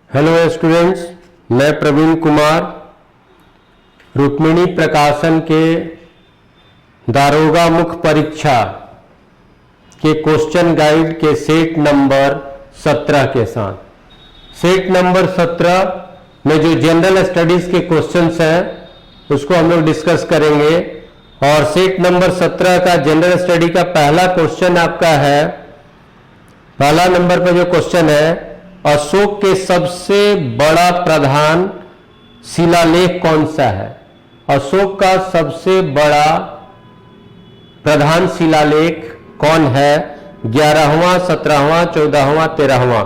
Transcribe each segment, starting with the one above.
Hello students, मैं प्रवीण कुमार रुक्मिणी प्रकाशन के दारोगा मुख्य परीक्षा के क्वेश्चन गाइड के सेट नंबर 17 के साथ सेट नंबर 17 में जो जनरल स्टडीज के क्वेश्चंस हैं उसको हम लोग डिस्कस करेंगे। और सेट नंबर 17 का जनरल स्टडी का पहला क्वेश्चन आपका है, पहला नंबर पर जो क्वेश्चन है, अशोक के सबसे बड़ा प्रधान शिलालेख कौन सा है। अशोक का सबसे बड़ा प्रधान शिलालेख कौन है? 11वां, 17वां, 14वां, 13वां।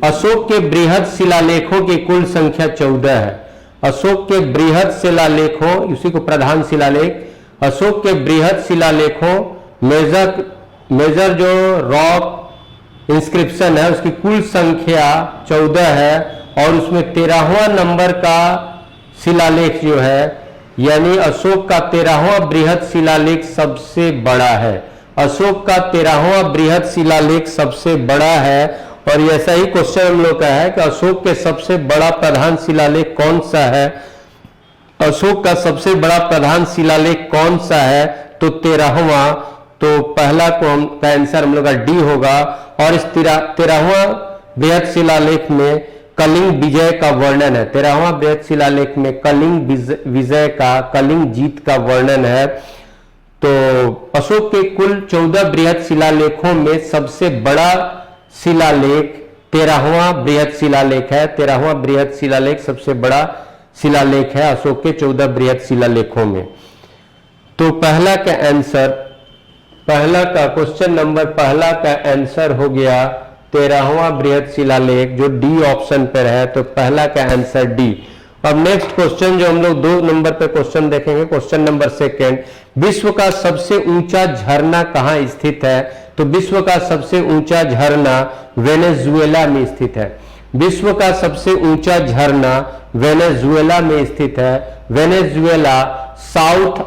अशोक के बृहद शिलालेखों की कुल संख्या 14 है। अशोक के बृहद शिलालेखों, उसी को प्रधान शिलालेख, अशोक के बृहद शिलालेखों मेजर जो रॉक इंस्क्रिप्शन है उसकी कुल संख्या 14 है। और उसमें 13वां नंबर का शिलालेख जो है, यानी अशोक का 13वां बृहद शिलालेख सबसे बड़ा है। अशोक का 13वां बृहद शिलालेख सबसे बड़ा है। और ऐसा ही क्वेश्चन हम लोग का है कि अशोक के सबसे बड़ा प्रधान शिलालेख कौन सा है। अशोक का सबसे बड़ा प्रधान शिलालेख कौन सा है? तो 13वां। तो पहला का आंसर हम लोग का डी होगा। और इस 13वां बृहद शिलालेख में कलिंग विजय का वर्णन है। 13वां बृहद शिलालेख में कलिंग विजय का, कलिंग जीत का वर्णन है। तो अशोक के कुल 14 बृहद शिलालेखों में सबसे बड़ा शिलालेख 13वां बृहद शिलालेख है। 13वां बृहद शिलालेख सबसे बड़ा शिलालेख है अशोक के 14 बृहद शिलालेखों में। तो पहला का आंसर, पहला का क्वेश्चन नंबर पहला का आंसर हो गया 13वां बृहद शिलालेख, जो डी ऑप्शन पर है। तो पहला का आंसर डी। अब नेक्स्ट क्वेश्चन जो हम लोग 2 नंबर पे क्वेश्चन देखेंगे, क्वेश्चन नंबर सेकेंड, विश्व का सबसे ऊंचा झरना कहां स्थित है? तो विश्व का सबसे ऊंचा झरना वेनेजुएला में स्थित है। विश्व का सबसे ऊंचा झरना वेनेजुएला में स्थित है। वेनेजुएला साउथ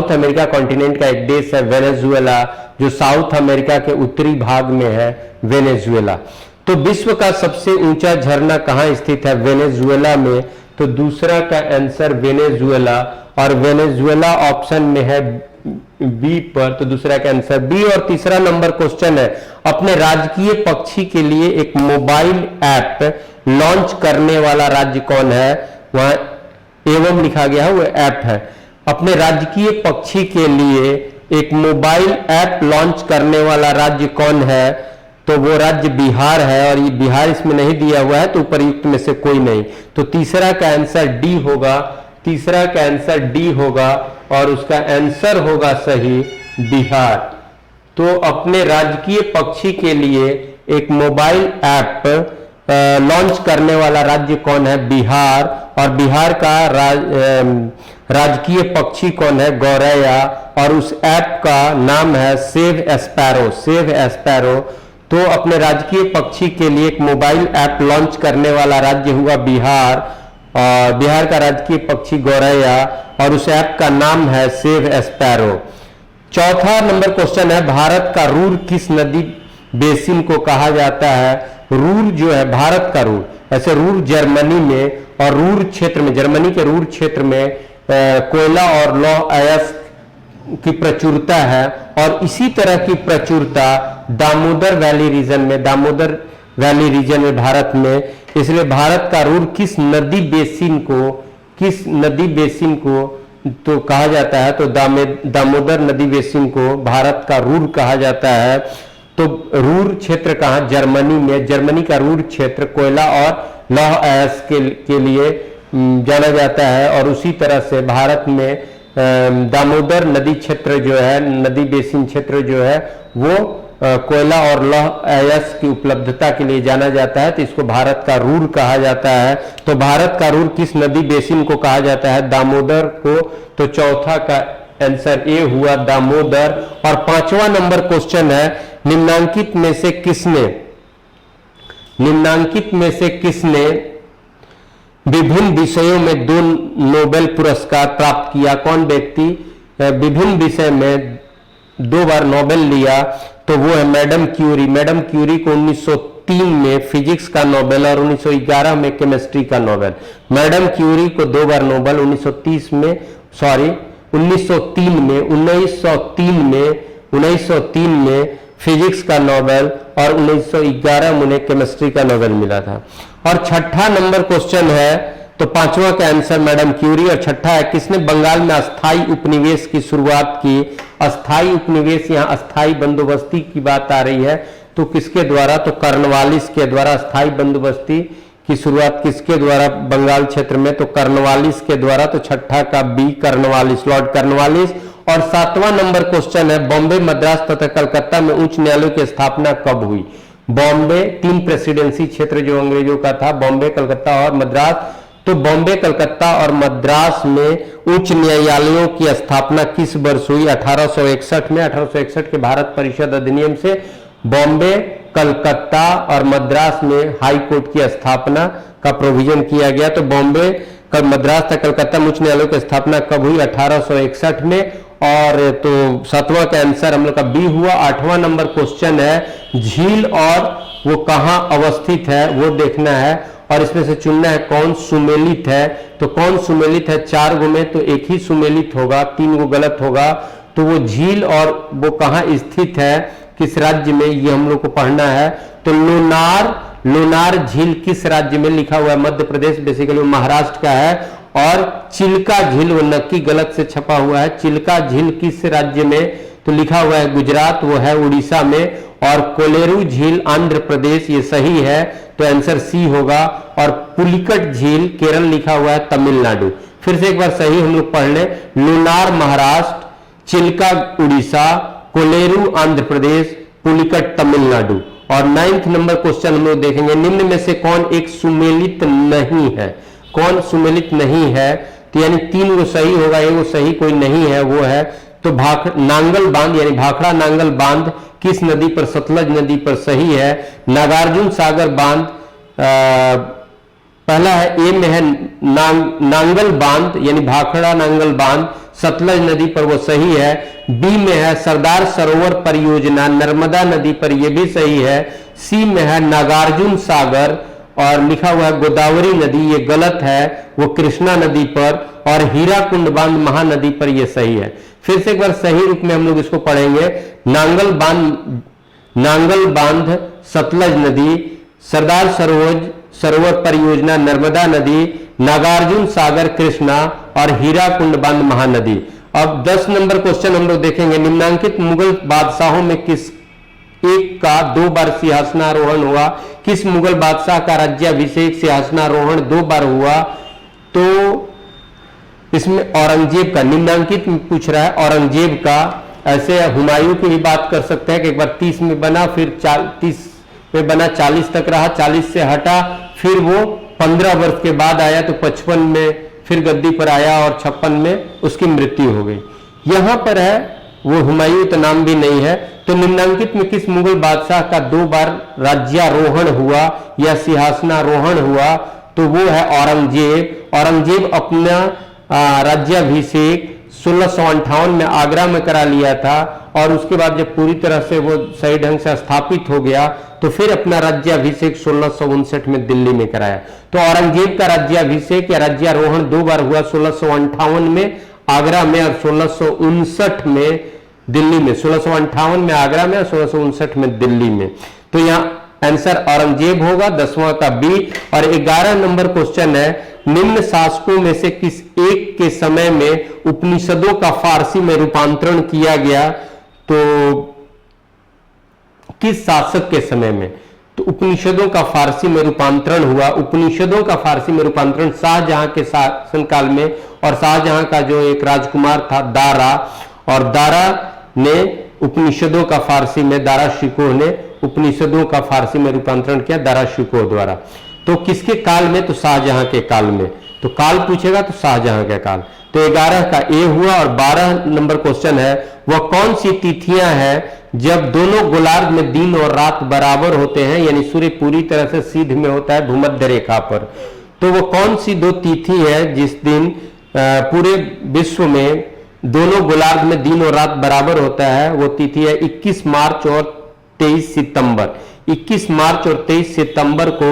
अमेरिका कॉन्टिनेंट का एक देश है वेनेजुएला, जो साउथ अमेरिका के उत्तरी भाग में है वेनेजुएला। तो विश्व का सबसे ऊंचा झरना कहां स्थित है? वेनेजुएला में। तो दूसरा का आंसर वेनेजुएला, और वेनेजुएला ऑप्शन में है बी पर। तो दूसरा का आंसर बी। और तीसरा नंबर क्वेश्चन है, अपने राजकीय पक्षी के लिए एक मोबाइल ऐप लॉन्च करने वाला राज्य कौन है? वहां एवं लिखा गया है, वो ऐप है। अपने राजकीय पक्षी के लिए एक मोबाइल ऐप लॉन्च करने वाला राज्य कौन है? तो वो राज्य बिहार है। और ये बिहार इसमें नहीं दिया हुआ है, तो उपरयुक्त में से कोई नहीं। तो तीसरा का आंसर डी होगा। तीसरा का आंसर डी होगा और उसका आंसर होगा सही बिहार। तो अपने राजकीय पक्षी के लिए एक मोबाइल ऐप लॉन्च करने वाला राज्य कौन है? बिहार। और बिहार का राजकीय पक्षी कौन है? गौरैया। और उस ऐप का नाम है सेव एस्पैरो। तो अपने राजकीय पक्षी के लिए एक मोबाइल ऐप लॉन्च करने वाला राज्य हुआ बिहार। और बिहार का राजकीय पक्षी गौरैया, और उस ऐप का नाम है सेव एस्पैरो। चौथा नंबर क्वेश्चन है, भारत का रूर किस नदी बेसिन को कहा जाता है? रूर जो है भारत का रूर, ऐसे रूर जर्मनी में, और रूर क्षेत्र में, जर्मनी के रूर क्षेत्र में कोयला और लौह अयस्क की प्रचुरता है। और इसी तरह की प्रचुरता दामोदर वैली रीजन में, दामोदर वैली रीजन में भारत में। इसलिए भारत का रूर किस नदी बेसिन को तो कहा जाता है? तो दामोदर नदी बेसिन को भारत का रूर कहा जाता है। तो रूर क्षेत्र कहाँ? जर्मनी में। जर्मनी का रूर क्षेत्र कोयला और लौह अयस्क के लिए जाना जाता है। और उसी तरह से भारत में दामोदर नदी क्षेत्र जो है, नदी बेसिन क्षेत्र जो है, वो कोयला और लौह अयस्क की उपलब्धता के लिए जाना जाता है। तो इसको भारत का रूर कहा जाता है। तो भारत का रूर किस नदी बेसिन को कहा जाता है? दामोदर को। तो चौथा का आंसर ए हुआ दामोदर। और 5वां नंबर क्वेश्चन है, निम्नांकित में से किसने विभिन्न विषयों में 2 नोबेल पुरस्कार प्राप्त किया? कौन व्यक्ति विभिन्न विषय में 2 बार नोबेल लिया? तो वो है मैडम क्यूरी। मैडम क्यूरी को 1903 में फिजिक्स का नोबेल और 1911 में केमिस्ट्री का नोबेल। मैडम क्यूरी को 2 बार नोबेल, 1903 में फिजिक्स का नोबेल और 1911 में उन्हें केमिस्ट्री का नोबेल मिला था। और छठा नंबर क्वेश्चन है, तो पांचवा का आंसर मैडम क्यूरी, और छठा है किसने बंगाल में अस्थाई उपनिवेश की शुरुआत की। अस्थाई उपनिवेश, यहाँ अस्थाई बंदोबस्ती की बात आ रही है, तो किसके द्वारा, तो कर्नवालिस के द्वारा। अस्थाई बंदोबस्ती की शुरुआत किसके द्वारा बंगाल क्षेत्र में, तो कर्नवालिस के द्वारा। तो छठा का बी कर्नवालिस, लॉर्ड कर्नवालिस। और सातवां नंबर क्वेश्चन है, बॉम्बे, मद्रास तथा कलकत्ता में उच्च न्यायालयों की स्थापना कब हुई। बॉम्बे, 3 प्रेसिडेंसी क्षेत्र जो अंग्रेजों का था, बॉम्बे, कलकत्ता और मद्रास। तो बॉम्बे, कलकत्ता और मद्रास में उच्च न्यायालयों की स्थापना किस वर्ष हुई, 1861 में। 1861 के भारत परिषद अधिनियम से बॉम्बे, कलकत्ता और मद्रास में हाई कोर्ट की स्थापना का प्रोविजन किया गया। तो बॉम्बे, मद्रास तथा कलकत्ता में उच्च न्यायालयों की स्थापना कब हुई, 1861 में। और तो सातवां का आंसर हम लोग का बी हुआ। आठवां नंबर क्वेश्चन है, झील और वो कहां अवस्थित है वो देखना है, और इसमें से चुनना है कौन सुमेलित है। तो कौन सुमेलित है, 4 गो में तो एक ही सुमेलित होगा, 3 गो गलत होगा। तो वो झील और वो कहां स्थित है, किस राज्य में, ये हम लोग को पढ़ना है। तो लोनार झील किस राज्य में, लिखा हुआ है मध्य प्रदेश, बेसिकली महाराष्ट्र का है। और चिल्का झील, वो नक्की गलत से छपा हुआ है, चिल्का झील किस राज्य में, तो लिखा हुआ है गुजरात, वो है उड़ीसा में। और कोलेरू झील आंध्र प्रदेश, ये सही है, तो आंसर सी होगा। और पुलिकट झील केरल, लिखा हुआ है तमिलनाडु। फिर से एक बार सही हम लोग पढ़ लें, लुनार महाराष्ट्र, चिल्का उड़ीसा, कोलेरू आंध्र प्रदेश, पुलिकट तमिलनाडु। और 9th नंबर क्वेश्चन हम लोग देखेंगे, निम्न में से कौन एक सुमेलित नहीं है। कौन सुमेलित नहीं है, तो यानी 3 गो सही होगा, एक गो सही कोई नहीं है, वो है तो नांगल बांध, यानी भाखड़ा नांगल बांध किस नदी पर, सतलज नदी पर, सही है। नागार्जुन सागर बांध, पहला है ए में है नांगल बांध, यानी भाखड़ा नांगल बांध सतलज नदी पर, वो सही है। बी में है सरदार सरोवर परियोजना नर्मदा नदी पर, यह भी सही है। सी में है नागार्जुन सागर और लिखा हुआ है गोदावरी नदी, ये गलत है, वो कृष्णा नदी पर। और हीराकुंड बांध महानदी पर, यह सही है। फिर से एक बार सही रूप में हम लोग इसको पढ़ेंगे, नांगल बांध सतलज नदी, सरदार सरोवर परियोजना नर्मदा नदी, नागार्जुन सागर कृष्णा और हीराकुंड बांध महानदी। अब 10 नंबर क्वेश्चन हम लोग देखेंगे, निम्नांकित मुगल बादशाहों में किस एक का 2 बार सिंहासनारोहण हुआ। किस मुगल बादशाह का राज्याभिषेक सिंहासनारोहण 2 बार हुआ, तो इसमें औरंगजेब का, निम्नांकित में पूछ रहा है औरंगजेब का। ऐसे हुमायूं की भी बात कर सकते हैं कि एक बार 30 में बना, फिर 30 में बना, 40 तक रहा, 40 से हटा, फिर वो 15 वर्ष के बाद आया, तो 55 में फिर गद्दी पर आया और 56 में उसकी मृत्यु हो गई। यहां पर है वो हुमायूं, तो नाम भी नहीं है। तो निम्नांकित में किस मुगल बादशाह का 2 बार राज्यारोहण हुआ या सिंहासनारोहण हुआ, तो वो है औरंगजेब। औरंगजेब अपना राज्याभिषेक 1658 में आगरा में करा लिया था, और उसके बाद जब पूरी तरह से वो सही ढंग से स्थापित हो गया, तो फिर अपना राज्याभिषेक 1659 में दिल्ली में कराया। तो औरंगजेब का राज्याभिषेक या राज्यारोहण 2 बार हुआ, 1658 में आगरा में और 1659 में दिल्ली में। 1658 में आगरा में और 1659 में दिल्ली में। तो यहाँ आंसर औरंगजेब होगा, 10वां का बी। और 11 नंबर क्वेश्चन है, निम्न शासकों में से किस एक के समय में उपनिषदों का फारसी में रूपांतरण किया गया, तो किस शासक के समय में, तो उपनिषदों का फारसी में रूपांतरण हुआ। उपनिषदों का फारसी में रूपांतरण शाहजहां के शासनकाल में, और शाहजहां का जो एक राजकुमार था दारा, और दारा ने उपनिषदों का फारसी में, दारा शिकोह ने उपनिषदों का फारसी में रूपांतरण किया दारा शिकोह द्वारा। तो किसके काल में, तो शाहजहां के काल में। तो काल पूछेगा तो शाहजहां का काल। तो 11 का ए हुआ। और 12 नंबर क्वेश्चन है, वह कौन सी तिथियां हैं जब दोनों गोलार्ध में दिन और रात बराबर होते हैं, यानी सूर्य पूरी तरह से सीध में होता है भूमध्य रेखा पर। तो वो कौन सी 2 तिथि है जिस दिन पूरे विश्व में दोनों गोलार्ध में दिन और रात बराबर होता है, वो तिथि है 21 मार्च और 23 सितंबर। 21 मार्च और 23 सितंबर को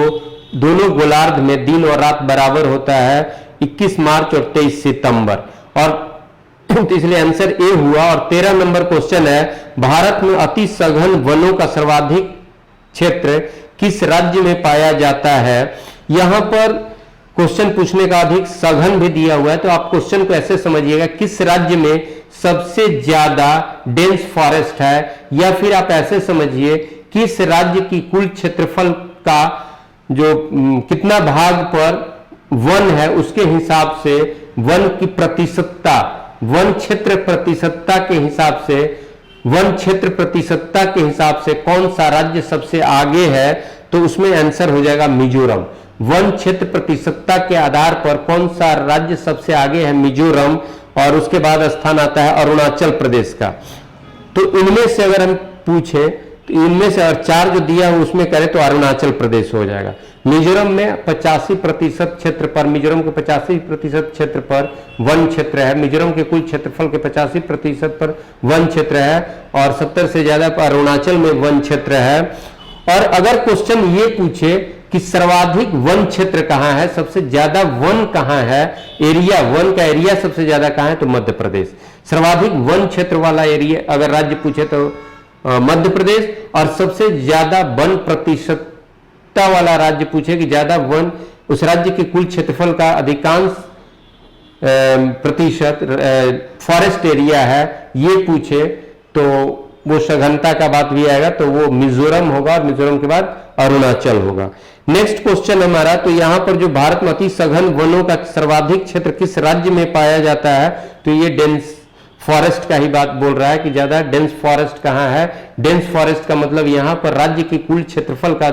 दोनों गोलार्ध में दिन और रात बराबर होता है, 21 मार्च और 23 सितंबर। और तो इसलिए आंसर ए हुआ। और 13 नंबर क्वेश्चन है, भारत में अति सघन वनों का सर्वाधिक क्षेत्र किस राज्य में पाया जाता है। यहां पर क्वेश्चन पूछने का अधिक सघन भी दिया हुआ है, तो आप क्वेश्चन को ऐसे समझिएगा, किस राज्य में सबसे ज्यादा डेंस फॉरेस्ट है, या फिर आप ऐसे समझिए किस राज्य की कुल क्षेत्रफल का जो कितना भाग पर वन है उसके हिसाब से वन की प्रतिशतता, वन क्षेत्र प्रतिशतता के हिसाब से, वन क्षेत्र प्रतिशतता के हिसाब से कौन सा राज्य सबसे आगे है, तो उसमें आंसर हो जाएगा मिजोरम। वन क्षेत्र प्रतिशतता के आधार पर कौन सा राज्य सबसे आगे है, मिजोरम। और उसके बाद स्थान आता है अरुणाचल प्रदेश का। तो इनमें से अगर हम पूछे तो इनमें से अगर 4 जो दिया हो उसमें करें तो अरुणाचल प्रदेश हो जाएगा। मिजोरम में 85% क्षेत्र पर, मिजोरम के 85% क्षेत्र पर वन क्षेत्र है, मिजोरम के कुल क्षेत्रफल के 85% पर वन क्षेत्र है, और 70 से ज्यादा पर अरुणाचल में वन क्षेत्र है। और अगर क्वेश्चन ये पूछे कि सर्वाधिक वन क्षेत्र कहां है, सबसे ज्यादा वन कहां है, एरिया, वन का एरिया सबसे ज्यादा कहां है, तो मध्य प्रदेश। सर्वाधिक वन क्षेत्र वाला एरिया अगर राज्य पूछे तो मध्य प्रदेश। और सबसे ज्यादा वन प्रतिशतता वाला राज्य पूछे कि ज्यादा वन, उस राज्य के कुल क्षेत्रफल का अधिकांश प्रतिशत फॉरेस्ट एरिया है, ये पूछे तो वो सघनता का बात भी आएगा, तो वो मिजोरम होगा, और मिजोरम के बाद अरुणाचल होगा। नेक्स्ट क्वेश्चन हमारा, तो यहां पर जो भारत में अति सघन वनों का सर्वाधिक क्षेत्र किस राज्य में पाया जाता है, तो ये डेंस फॉरेस्ट का ही बात बोल रहा है कि ज्यादा डेंस फॉरेस्ट कहां है। डेंस फॉरेस्ट का मतलब यहां पर राज्य के कुल क्षेत्रफल का,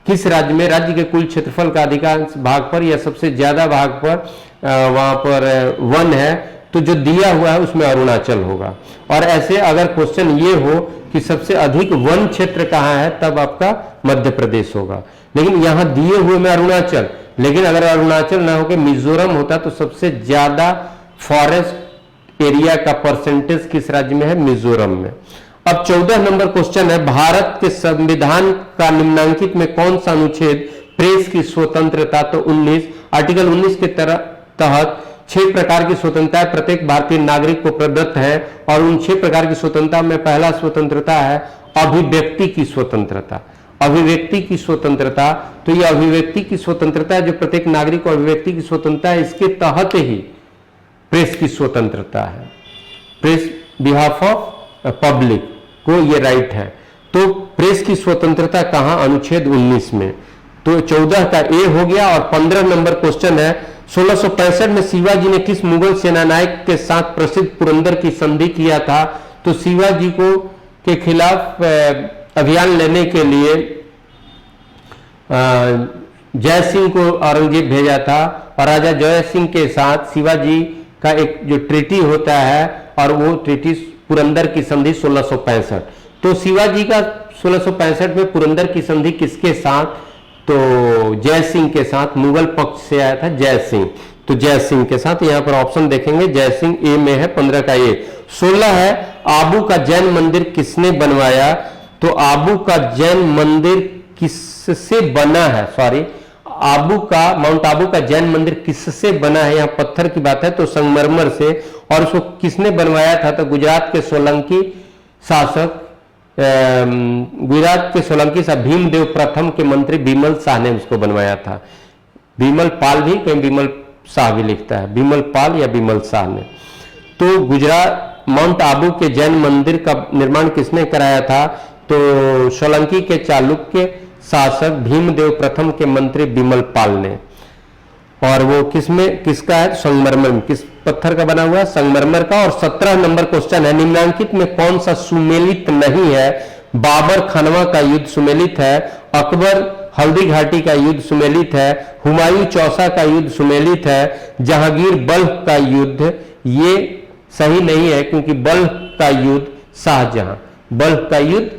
किस राज्य में राज्य के कुल क्षेत्रफल का अधिकांश भाग पर या सबसे ज्यादा भाग पर वहां पर वन है, तो जो दिया हुआ है उसमें अरुणाचल होगा। और ऐसे अगर क्वेश्चन ये हो कि सबसे अधिक वन क्षेत्र कहां है, तब आपका मध्य प्रदेश होगा। लेकिन यहां दिए हुए में अरुणाचल, लेकिन अगर अरुणाचल ना होकर मिजोरम होता तो सबसे ज्यादा फॉरेस्ट एरिया का परसेंटेज किस राज्य में है, मिजोरम में। अब 14 नंबर क्वेश्चन है, भारत के संविधान का निम्नांकित में कौन सा अनुच्छेद प्रेस की स्वतंत्रता, तो 19, आर्टिकल 19 के तहत 6 प्रकार की स्वतंत्रता प्रत्येक भारतीय नागरिक को प्रदत्त है। और उन 6 प्रकार की स्वतंत्रता में पहला स्वतंत्रता है अभिव्यक्ति की स्वतंत्रता। अभिव्यक्ति की स्वतंत्रता, तो यह अभिव्यक्ति की स्वतंत्रता जो प्रत्येक नागरिक को अभिव्यक्ति की स्वतंत्रता है, इसके तहत ही प्रेस की स्वतंत्रता है। प्रेस बिहाफ ऑफ पब्लिक को ये राइट है। तो प्रेस की स्वतंत्रता कहां, अनुच्छेद 19 में। तो 14 का ए हो गया। और 15 नंबर क्वेश्चन है, 1665 में शिवाजी ने किस मुगल सेनानायक के साथ प्रसिद्ध पुरंदर की संधि किया था, तो शिवाजी को के खिलाफ अभियान लेने के लिए जय सिंह को औरंगजेब भेजा था, और राजा जय सिंह के साथ शिवाजी का एक जो ट्रीटी होता है, और वो ट्रीटी पुरंदर की संधि 1665। तो शिवाजी का 1665 में पुरंदर की संधि किसके साथ, तो जय सिंह के साथ, मुगल पक्ष से आया था जय सिंह, तो जय सिंह के साथ। यहां पर ऑप्शन देखेंगे, जय सिंह ए में है, 15 का ए। 16 है, आबू का जैन मंदिर किसने बनवाया, तो आबू का जैन मंदिर किससे बना है, सॉरी, आबू का, माउंट आबू का जैन मंदिर किससे बना है, यहां पत्थर की बात है तो संगमरमर से। और उसको किसने बनवाया था, तो गुजरात के सोलंकी शासक, गुजरात के सोलंकी शासक भीमदेव प्रथम के मंत्री बिमल शाह ने उसको बनवाया था। बिमल पाल भी, कहीं बिमल शाह भी लिखता है, बिमल पाल या बिमल शाह ने। तो गुजरात माउंट आबू के जैन मंदिर का निर्माण किसने कराया था, तो सोलंकी के चालुक्य शासक भीमदेव प्रथम के मंत्री बिमल पाल ने। और वो किसमें, किसका है, संगमरमर में। किस पत्थर का बना हुआ है, संगमरमर का। और 17 नंबर क्वेश्चन है, निम्नांकित में कौन सा सुमेलित नहीं है, बाबर खानवा का युद्ध सुमेलित है, अकबर हल्दी घाटी का युद्ध सुमेलित है, हुमायूं चौसा का युद्ध सुमेलित है, जहांगीर बल्ख का युद्ध ये सही नहीं है, क्योंकि बल्ख का युद्ध शाहजहां, बल्ख का युद्ध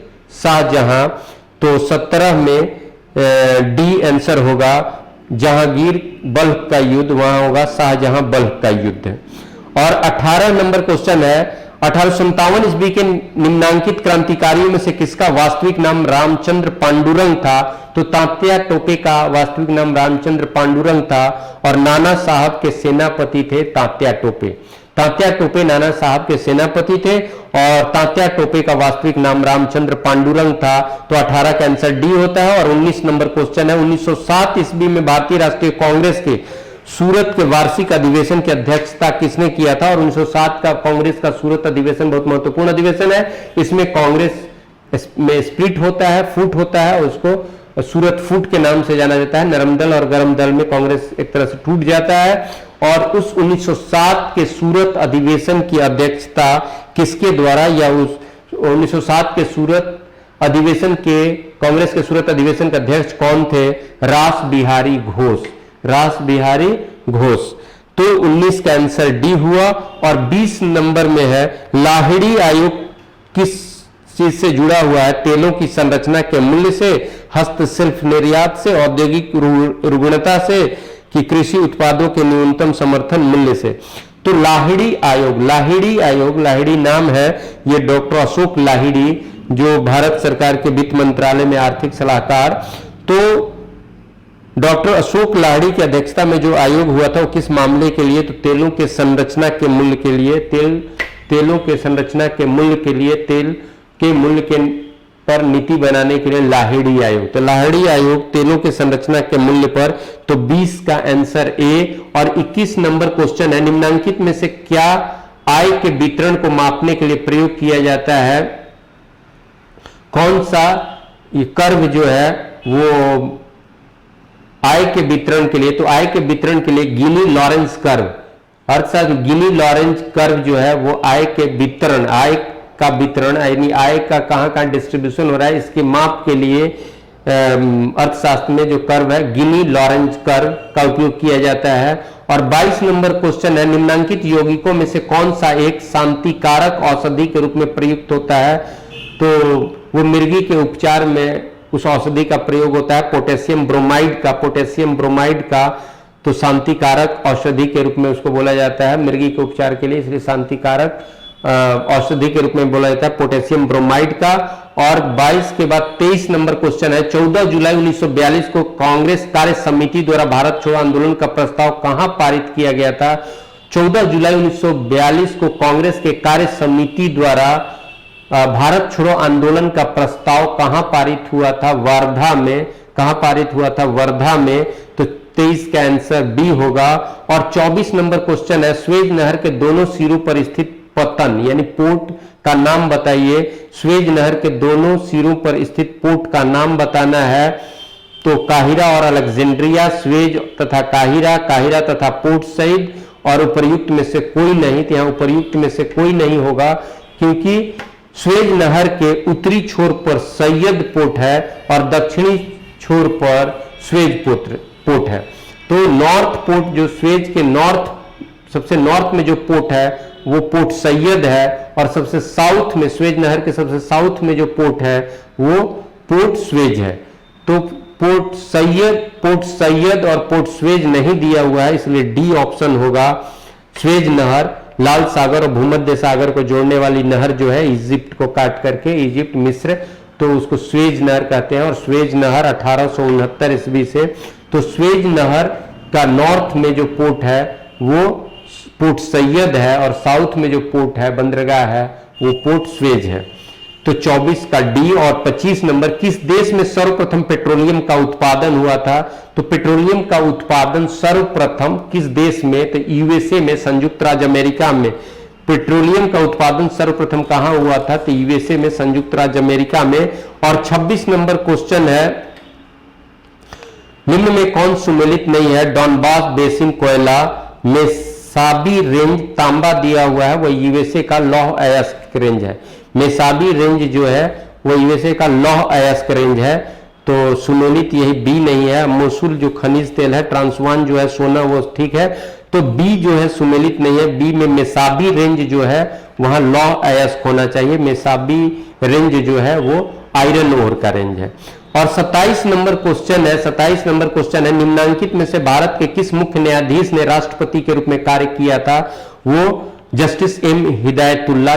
शाहजहां। तो 17 में डी आंसर होगा, जहांगीर बल्ख का युद्ध, वहां होगा शाहजहां बल्ख का युद्ध। और 18 नंबर क्वेश्चन है 1857 ईस्वी के निम्नांकित क्रांतिकारियों में से किसका वास्तविक नाम रामचंद्र पांडुरंग था? तो तात्या टोपे का वास्तविक नाम रामचंद्र पांडुरंग था और नाना साहब के सेनापति थे तात्या टोपे। तात्या टोपे नाना साहब के सेनापति थे और तात्या टोपे का वास्तविक नाम रामचंद्र पांडुरंग था। तो 18 का आंसर डी होता है। और 19 नंबर क्वेश्चन है 1907 ईस्वी में भारतीय राष्ट्रीय कांग्रेस के सूरत के वार्षिक अधिवेशन की अध्यक्षता किसने किया था? और 1907 का कांग्रेस का सूरत अधिवेशन बहुत महत्वपूर्ण अधिवेशन है। इसमें कांग्रेस में स्प्लिट होता है, फूट होता है, उसको सूरत फूट के नाम से जाना जाता है। नरम दल और गरम दल में कांग्रेस एक तरह से टूट जाता है। और उस 1907 के सूरत अधिवेशन की अध्यक्षता किसके द्वारा, या उस 1907 के सूरत अधिवेशन के कांग्रेस के सूरत अधिवेशन के अध्यक्ष कौन थे? रास बिहारी घोष। रास बिहारी घोष। तो 19 का आंसर डी हुआ। और 20 नंबर में है लाहिड़ी आयोग किस चीज से जुड़ा हुआ है? तेलों की संरचना के मूल्य से, हस्तशिल्प निर्यात से, औद्योगिक रुग्णता से, कि कृषि उत्पादों के न्यूनतम समर्थन मूल्य से। तो लाहिड़ी आयोग, लाहिड़ी नाम है ये डॉक्टर अशोक लाहिड़ी, जो भारत सरकार के वित्त मंत्रालय में आर्थिक सलाहकार। तो डॉक्टर अशोक लाहिड़ी की अध्यक्षता में जो आयोग हुआ था वो किस मामले के लिए? तो तेलों के संरचना के मूल्य के लिए, तेलों के संरचना के मूल्य के लिए, तेल के मूल्य के पर नीति बनाने के लिए लाहिड़ी आयोग। तो लाहिड़ी आयोग तेलों के संरचना के मूल्य पर। तो 20 का आंसर ए। और 21 नंबर क्वेश्चन है निम्नांकित में से क्या आय के वितरण को मापने के लिए प्रयोग किया जाता है? कौन सा ये कर्व जो है वो आय के वितरण के लिए? तो आय के वितरण के लिए गिनी लॉरेंस कर्व, अर्थात गिनी लॉरेंस कर्व जो है वो आय के वितरण, आय का वितरण यानी आय का कहां डिस्ट्रीब्यूशन हो रहा है इसके माप के लिए अर्थशास्त्र में जो कर्व है गिनी लॉरेंस कर्व का उपयोग किया जाता है। और 22 नंबर क्वेश्चन है निम्नांकित यौगिकों में से कौन सा एक शांतिकारक औषधि के रूप में प्रयुक्त होता है? तो वो मिर्गी के उपचार में उस औषधि का प्रयोग होता है पोटेशियम ब्रोमाइड का। तो शांतिकारक औषधि के रूप में उसको बोला जाता है मिर्गी के उपचार के लिए, इसलिए शांतिकारक औषधि के रूप में बोला जाता है पोटेशियम ब्रोमाइड का। और 22 के बाद 23 नंबर क्वेश्चन है 14 जुलाई 1942 को कांग्रेस कार्य समिति द्वारा भारत छोड़ो आंदोलन का प्रस्ताव कहां पारित किया गया था? 14 जुलाई 1942 को कांग्रेस के कार्य समिति द्वारा भारत छोड़ो आंदोलन का प्रस्ताव कहां पारित हुआ था? वर्धा में। कहां पारित हुआ था? वर्धा में। तो 23 का आंसर बी होगा। और 24 नंबर क्वेश्चन है स्वेज नहर के दोनों सिरों पर स्थित पतन यानी पोर्ट का नाम बताइए। स्वेज नहर के दोनों सिरों पर स्थित पोर्ट का नाम बताना है। तो काहिरा और अलेक्जेंड्रिया, स्वेज तथा काहिरा तथा पोर्ट सईद, और उपर्युक्त में से कोई नहीं। तो यहां उपर्युक्त में से कोई नहीं होगा क्योंकि स्वेज नहर के उत्तरी छोर पर सैयद पोर्ट है और दक्षिणी छोर पर स्वेज पोर्ट है। तो नॉर्थ पोर्ट जो स्वेज के सबसे नॉर्थ में जो पोर्ट है वो पोर्ट सैयद है, और सबसे साउथ में स्वेज नहर के सबसे साउथ में जो पोर्ट है वो पोर्ट स्वेज है। तो पोर्ट सैयद और पोर्ट स्वेज नहीं दिया हुआ है, इसलिए डी ऑप्शन होगा। स्वेज नहर लाल सागर और भूमध्य सागर को जोड़ने वाली नहर जो है इजिप्ट को काट करके, इजिप्ट मिस्र, तो उसको स्वेज नहर कहते हैं। और स्वेज नहर 1869 ईस्वी से। तो स्वेज नहर का नॉर्थ में जो पोर्ट है वो पोर्ट सैयद है और साउथ में जो पोर्ट है बंदरगाह है वो पोर्ट स्वेज है। तो 24 का डी। और 25 नंबर किस देश में सर्वप्रथम पेट्रोलियम का उत्पादन हुआ था? तो पेट्रोलियम का उत्पादन सर्वप्रथम किस देश में? तो यूएसए में, संयुक्त राज्य अमेरिका में। पेट्रोलियम का उत्पादन सर्वप्रथम कहां हुआ था? तो यूएसए में, संयुक्त राज्य अमेरिका में। और 26 नंबर क्वेश्चन है निम्न में कौन सुमेलित नहीं है? डॉनबास बेसिन कोयला, मेसाबी रेंज तांबा दिया हुआ है, वह यूएसए का लौह अयस्क रेंज है। मेसाबी रेंज जो है वो यूएसए का लौह अयस्क रेंज है। तो सुमेलित यही बी नहीं है। मोसुल जो खनिज तेल है, ट्रांसवान जो है सोना, वो ठीक है। तो बी जो है सुमेलित नहीं है। बी में मेसाबी रेंज जो है वहां लौह अयस्क होना चाहिए। मेसाबी रेंज जो है वो आयरन ओर का रेंज है। और 27 नंबर क्वेश्चन है निम्नांकित में से भारत के किस मुख्य न्यायाधीश ने राष्ट्रपति के रूप में कार्य किया था? वो जस्टिस एम हिदायतुल्ला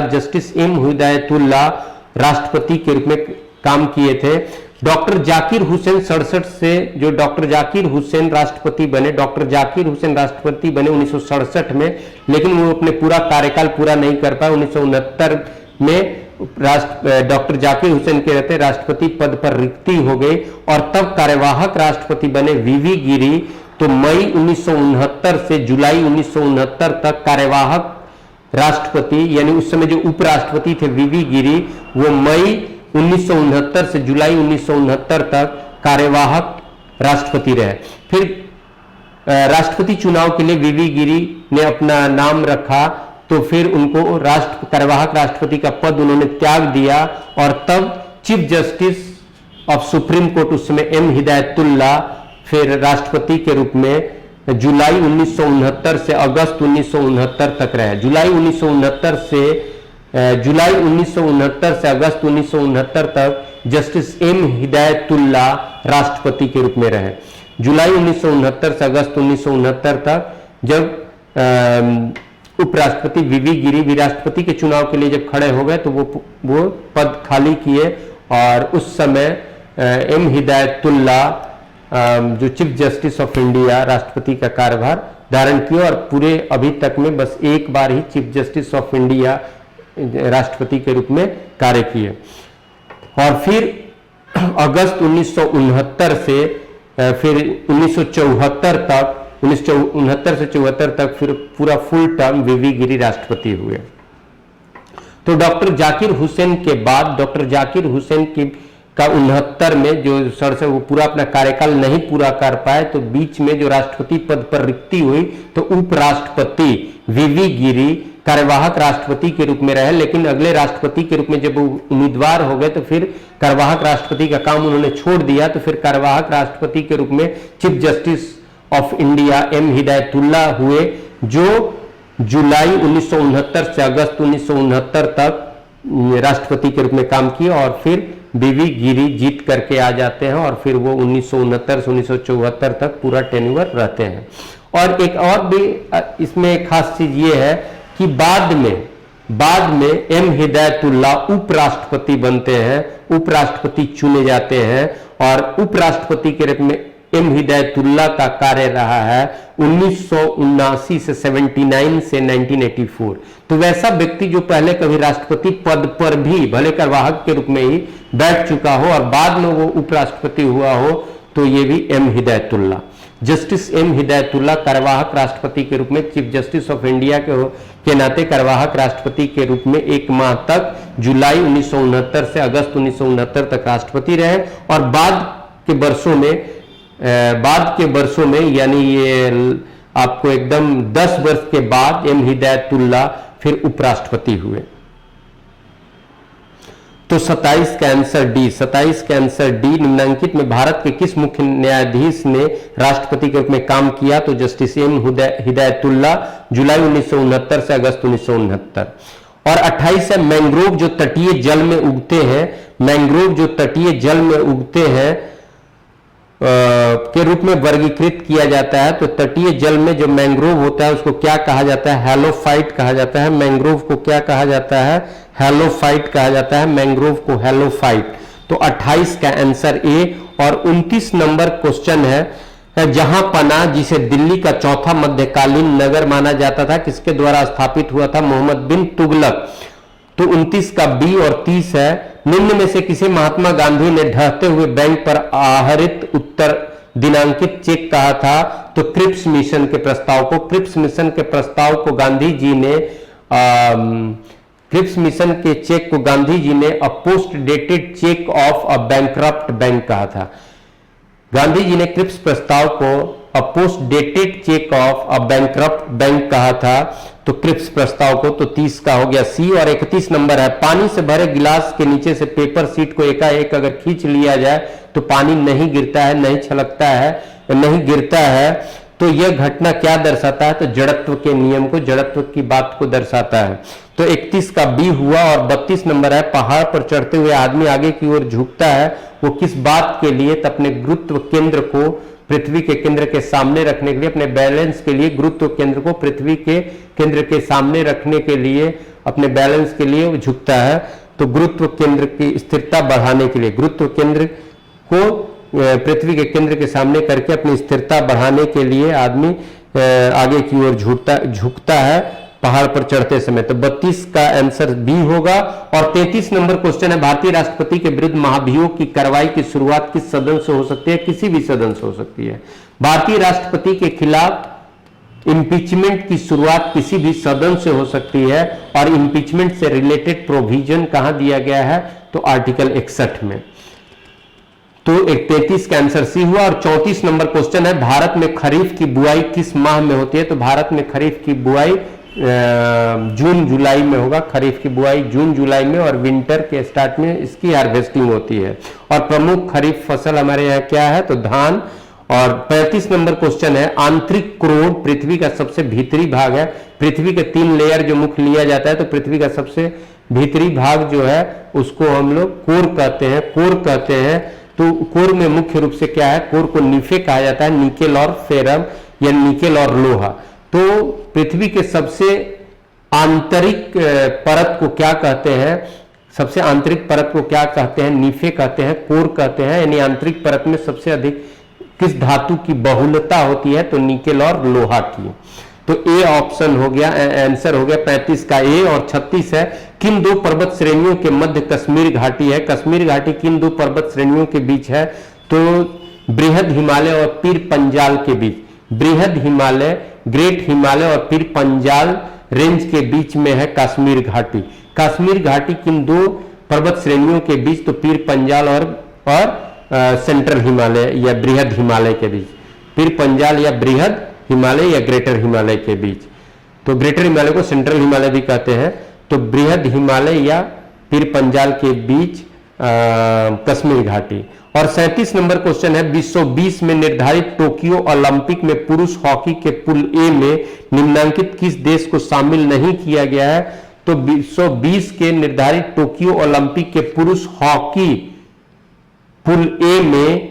राष्ट्रपति के रूप में काम किए थे। डॉक्टर जाकिर हुसैन 67 से जो डॉक्टर जाकिर हुसैन राष्ट्रपति बने, डॉक्टर जाकिर हुसैन राष्ट्रपति बने 1967 में, लेकिन वो अपने पूरा कार्यकाल पूरा नहीं कर पाए। 1969 में डॉक्टर जाकिर हुसैन के रहते राष्ट्रपति पद पर रिक्ति हो गई और तब कार्यवाहक राष्ट्रपति बने वीवी गिरी। तो मई 1969 से जुलाई 1969 तक कार्यवाहक राष्ट्रपति, यानी उस समय जो उपराष्ट्रपति थे वीवी गिरी, वो मई 1969 से जुलाई 1969 तक कार्यवाहक राष्ट्रपति रहे। फिर राष्ट्रपति चुनाव के लिए वीवी गिरी ने अपना नाम रखा, तो फिर उनको कार्यवाहक राष्ट्रपति का पद उन्होंने त्याग दिया और तब chief justice of supreme court उस समय एम हिदायतुल्ला फिर राष्ट्रपति के रूप में जुलाई 1969 से अगस्त 1969 तक रहे। जुलाई 1969 से अगस्त 1969 तक जस्टिस एम हिदायतुल्ला राष्ट्रपति के रूप में रहे। जुलाई 1969 से अगस्त 1969 तक जब उपराष्ट्रपति वीवी गिरी भी राष्ट्रपति के चुनाव के लिए जब खड़े हो गए तो वो पद खाली किए और उस समय एम हिदायतुल्ला जो चीफ जस्टिस ऑफ इंडिया राष्ट्रपति का कार्यभार धारण किया और पूरे अभी तक में बस एक बार ही चीफ जस्टिस ऑफ इंडिया राष्ट्रपति के रूप में कार्य किए। और फिर अगस्त 1969 से फिर 1974 तक 1969 से 74 तक फिर पूरा फुल टर्म वीवी गिरी राष्ट्रपति हुए। तो डॉक्टर जाकिर हुसैन के बाद डॉक्टर जाकिर हुसैन की का 69 में जो सर वो पूरा अपना कार्यकाल नहीं पूरा कर पाए, तो बीच में जो राष्ट्रपति पद पर रिक्ति हुई तो उपराष्ट्रपति वीवी गिरी कार्यवाहक राष्ट्रपति के रूप में रहे। लेकिन अगले राष्ट्रपति के रूप में जब वो उम्मीदवार हो गए तो फिर कार्यवाहक राष्ट्रपति का काम उन्होंने छोड़ दिया। तो फिर कार्यवाहक राष्ट्रपति के रूप में chief justice of India M Hidayatullah हुए, जो जुलाई 1969 से अगस्त 1969 तक राष्ट्रपति के रूप में काम किया और फिर वीवी गिरी जीत करके आ जाते हैं और फिर वो 1969 से 1974 तक पूरा टेन्योर रहते हैं। और एक और भी इसमें खास चीज ये है कि बाद में एम हिदायतुल्ला उपराष्ट्रपति बनते हैं, उपराष्ट्रपति चुने जाते हैं और उपराष्ट्रपति के रूप में एम हिदायतुल्ला का कार्य रहा है 1979 से 79 से 1984। तो वैसा व्यक्ति जो पहले कभी राष्ट्रपति पद पर भी भले कार्यवाहक के रूप में ही बैठ चुका हो और बाद में वो उपराष्ट्रपति हुआ हो, तो ये भी M Hidayatullah. Justice M Hidayatullah कार्यवाहक राष्ट्रपति के रूप में चीफ जस्टिस ऑफ इंडिया के नाते कार्यवाहक राष्ट्रपति के रूप में एक माह तक जुलाई 1969 से अगस्त 1969 तक राष्ट्रपति रहे और बाद के वर्षों में यानी ये आपको एकदम 10 वर्ष के बाद एम हिदायतुल्ला फिर उपराष्ट्रपति हुए। तो 27 का आंसर डी निम्नलिखित में भारत के किस मुख्य न्यायाधीश ने राष्ट्रपति के रूप में काम किया? तो जस्टिस एम हिदायतुल्ला जुलाई 1969 से अगस्त 1969। और 28 है मैंग्रोव जो तटीय जल में उगते हैं के रूप में वर्गीकृत किया जाता है। तो तटीय जल में जो मैंग्रोव होता है उसको क्या कहा जाता है? हैलोफाइट कहा जाता है। मैंग्रोव को क्या कहा जाता है? हैलोफाइट कहा जाता है। मैंग्रोव को हैलोफाइट। तो 28 का आंसर ए। और 29 नंबर क्वेश्चन है जहां पना जिसे दिल्ली का चौथा मध्यकालीन नगर माना जाता था किसके द्वारा स्थापित हुआ था? मोहम्मद बिन तुगलक। तो 29 का बी। और 30 है निम्न में से किसे महात्मा गांधी ने ढहते हुए बैंक पर आहरित उत्तर दिनांकित चेक कहा था? तो क्रिप्स मिशन के प्रस्ताव को गांधी जी ने क्रिप्स मिशन के चेक को गांधी जी ने अ post dated cheque of a bankrupt bank कहा था। गांधी जी ने क्रिप्स प्रस्ताव को अ post dated cheque of a bankrupt bank कहा था। तो क्रिप्स प्रस्ताव को। तो 30 का हो गया सी। और 31 नंबर है पानी से भरे गिलास के नीचे से पेपर शीट को एकाएक अगर खींच लिया जाए तो पानी नहीं गिरता है, नहीं छलकता है, नहीं गिरता है। तो यह घटना क्या दर्शाता है? तो जड़त्व के नियम को, जड़त्व की बात को दर्शाता है। तो 31 का बी हुआ। और 32 नंबर है पहाड़ पर चढ़ते हुए आदमी आगे की ओर झुकता है वो किस बात के लिए? तो अपने गुरुत्व केंद्र को पृथ्वी के केंद्र के सामने रखने के लिए, अपने बैलेंस के लिए गुरुत्व केंद्र को पृथ्वी के केंद्र के सामने रखने के लिए, अपने बैलेंस के लिए झुकता है। तो गुरुत्व केंद्र की स्थिरता बढ़ाने के लिए, गुरुत्व केंद्र को पृथ्वी के केंद्र के सामने करके अपनी स्थिरता बढ़ाने के लिए आदमी आगे की ओर झुकता है पहाड़ पर चढ़ते समय। तो 32 का आंसर बी होगा। और 33 नंबर क्वेश्चन है, भारतीय राष्ट्रपति के विरुद्ध महाभियोग की कार्रवाई की शुरुआत किस सदन से हो सकती है? किसी भी सदन से हो सकती है। भारतीय राष्ट्रपति के खिलाफ इंपीचमेंट की शुरुआत किसी भी सदन से हो सकती है। और इंपीचमेंट से रिलेटेड प्रोविजन कहां दिया गया है? तो आर्टिकल 61 में। तो 33 का आंसर सी हुआ। और 34 नंबर क्वेश्चन है, भारत में खरीफ की बुआई किस माह में होती है? तो भारत में खरीफ की बुआई जून जुलाई में होगा। खरीफ की बुआई जून जुलाई में और विंटर के स्टार्ट में इसकी हार्वेस्टिंग होती है। और प्रमुख खरीफ फसल हमारे यहाँ क्या है? तो धान। और 35 नंबर क्वेश्चन है, आंतरिक क्रोड पृथ्वी का सबसे भीतरी भाग है। पृथ्वी के 3 लेयर जो मुख्य लिया जाता है, तो पृथ्वी का सबसे भीतरी भाग जो है उसको हम लोग कोर कहते हैं। कोर कहते हैं। तो कोर में मुख्य रूप से क्या है? कोर को निफे कहा जाता है, निकेल और फेरम या निकेल और लोहा। तो पृथ्वी के सबसे आंतरिक परत को क्या कहते हैं? सबसे आंतरिक परत को क्या कहते हैं? निफे कहते हैं, कोर कहते हैं। यानी आंतरिक परत में सबसे अधिक किस धातु की बहुलता होती है? तो निकेल और लोहा की। तो ए ऑप्शन हो गया, आंसर हो गया 35 का ए। और 36 है, किन 2 पर्वत श्रेणियों के मध्य कश्मीर घाटी है? कश्मीर घाटी किन 2 पर्वत श्रेणियों के बीच है? तो बृहद हिमालय और पीर पंजाल के बीच। बृहद हिमालय, ग्रेट हिमालय और पीर पंजाल रेंज के बीच में है कश्मीर घाटी। कश्मीर घाटी किन 2 पर्वत श्रेणियों के बीच? तो पीर पंजाल और सेंट्रल हिमालय या बृहद हिमालय के बीच। पीर पंजाल या बृहद हिमालय या ग्रेटर हिमालय के बीच। तो ग्रेटर हिमालय को सेंट्रल हिमालय भी कहते हैं। तो बृहद हिमालय या पीर पंजाल के बीच कश्मीर घाटी। और 37 नंबर क्वेश्चन है, 2020 में निर्धारित टोक्यो ओलंपिक में पुरुष हॉकी के पुल ए में निम्नलिखित किस देश को शामिल नहीं किया गया है? तो 2020 के निर्धारित टोक्यो ओलंपिक के पुरुष हॉकी पुल ए में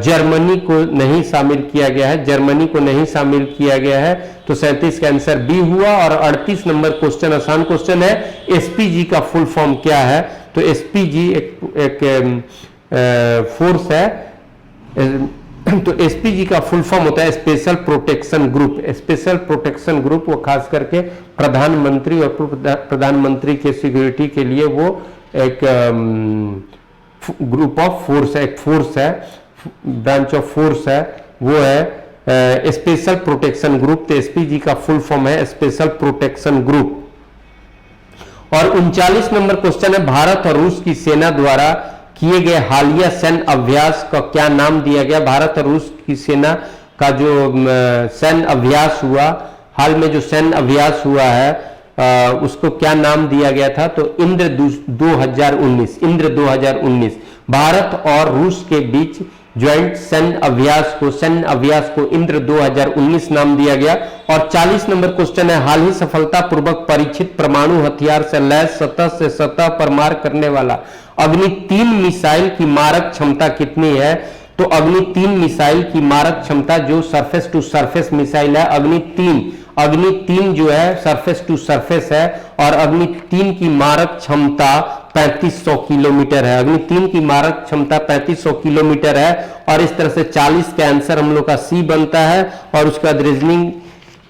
जर्मनी को नहीं शामिल किया गया है। जर्मनी को नहीं शामिल किया गया है। तो 37 का आंसर बी हुआ। और 38 नंबर क्वेश्चन आसान क्वेश्चन है, एसपीजी का फुल फॉर्म क्या है? तो एसपीजी एक फोर्स है। तो एसपीजी का फुल फॉर्म होता है special protection group. Special protection group वो खास करके प्रधानमंत्री और प्रधानमंत्री के सिक्योरिटी के लिए वो एक ग्रुप ऑफ फोर्स है, एक फोर्स है, ब्रांच ऑफ फोर्स है, वो है स्पेशल प्रोटेक्शन ग्रुप। तो एसपीजी का फुल फॉर्म है स्पेशल प्रोटेक्शन ग्रुप। और 39 नंबर क्वेश्चन है, भारत और रूस की सेना द्वारा किए गए हालिया सैन्य अभ्यास का क्या नाम दिया गया? भारत और रूस की सेना का जो सैन्य अभ्यास हुआ, हाल में जो सैन्य अभ्यास हुआ है उसको क्या नाम दिया गया था? तो इंद्र 2019। इंद्र 2019 भारत और रूस के बीच ज्वाइंट सैन्य अभ्यास को इंद्र 2019 नाम दिया गया। और 40 नंबर क्वेश्चन है, हाल ही सफलतापूर्वक परीक्षित परमाणु हथियार से लैस सतह से सतह पर मार करने वाला अग्नि 3 मिसाइल की मारक क्षमता कितनी है? तो अग्नि 3 मिसाइल की मारक क्षमता जो सरफेस टू सरफेस मिसाइल है, अग्नि 3 जो है सरफेस टू सरफेस है। और अग्नि 3 की मारक क्षमता 3500 किलोमीटर है। अग्नि 3 की मारक क्षमता 3500 किलोमीटर है। और इस तरह से 40 का आंसर हम लोग का सी बनता है। और उसके बाद रीजनिंग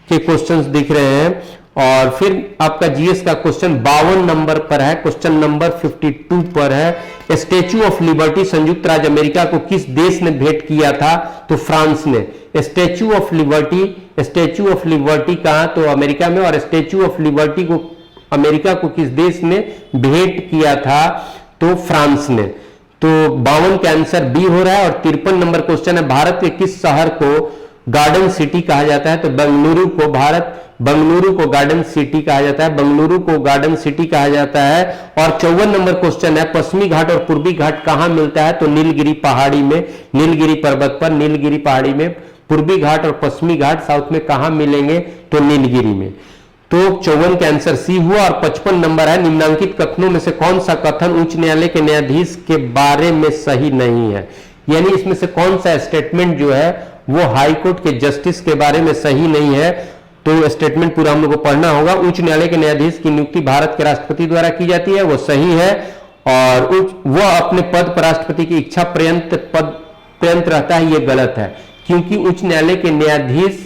के क्वेश्चंस दिख रहे हैं। और फिर आपका जीएस का क्वेश्चन 52 नंबर पर है, क्वेश्चन नंबर 52 पर है, स्टैच्यू ऑफ लिबर्टी संयुक्त राज्य अमेरिका को किस देश ने भेंट किया था? तो फ्रांस ने। स्टैच्यू ऑफ लिबर्टी कहां? तो अमेरिका में। और स्टैच्यू ऑफ लिबर्टी को अमेरिका को किस देश ने भेंट किया था? तो फ्रांस ने। तो 52 का आंसर बी हो रहा है। और 53 नंबर क्वेश्चन है, भारत के किस शहर को गार्डन सिटी कहा जाता है? तो बंगलुरु को गार्डन सिटी कहा जाता है। बंगलुरु को गार्डन सिटी कहा जाता है। और 54 नंबर क्वेश्चन है, पश्चिमी घाट और पूर्वी घाट कहां मिलता है? तो नीलगिरी पहाड़ी में, नीलगिरी पर्वत पर, नीलगिरी पहाड़ी में। पूर्वी घाट और पश्चिमी घाट साउथ में कहां मिलेंगे? तो नीलगिरी में। तो 54 का आंसर सी हुआ। और 55 नंबर है, निम्नलिखित कथनों में से कौन सा कथन उच्च न्यायालय के न्यायाधीश के बारे में सही नहीं है? यानी इसमें से कौन सा स्टेटमेंट जो है वो हाई कोर्ट के जस्टिस के बारे में सही नहीं है। तो स्टेटमेंट पूरा हम लोग को पढ़ना होगा। उच्च न्यायालय के न्यायाधीश की नियुक्ति भारत के राष्ट्रपति द्वारा की जाती है, वो सही है। और वह अपने पद पर राष्ट्रपति की इच्छा पर्यंत रहता है, ये गलत है, क्योंकि उच्च न्यायालय के न्यायाधीश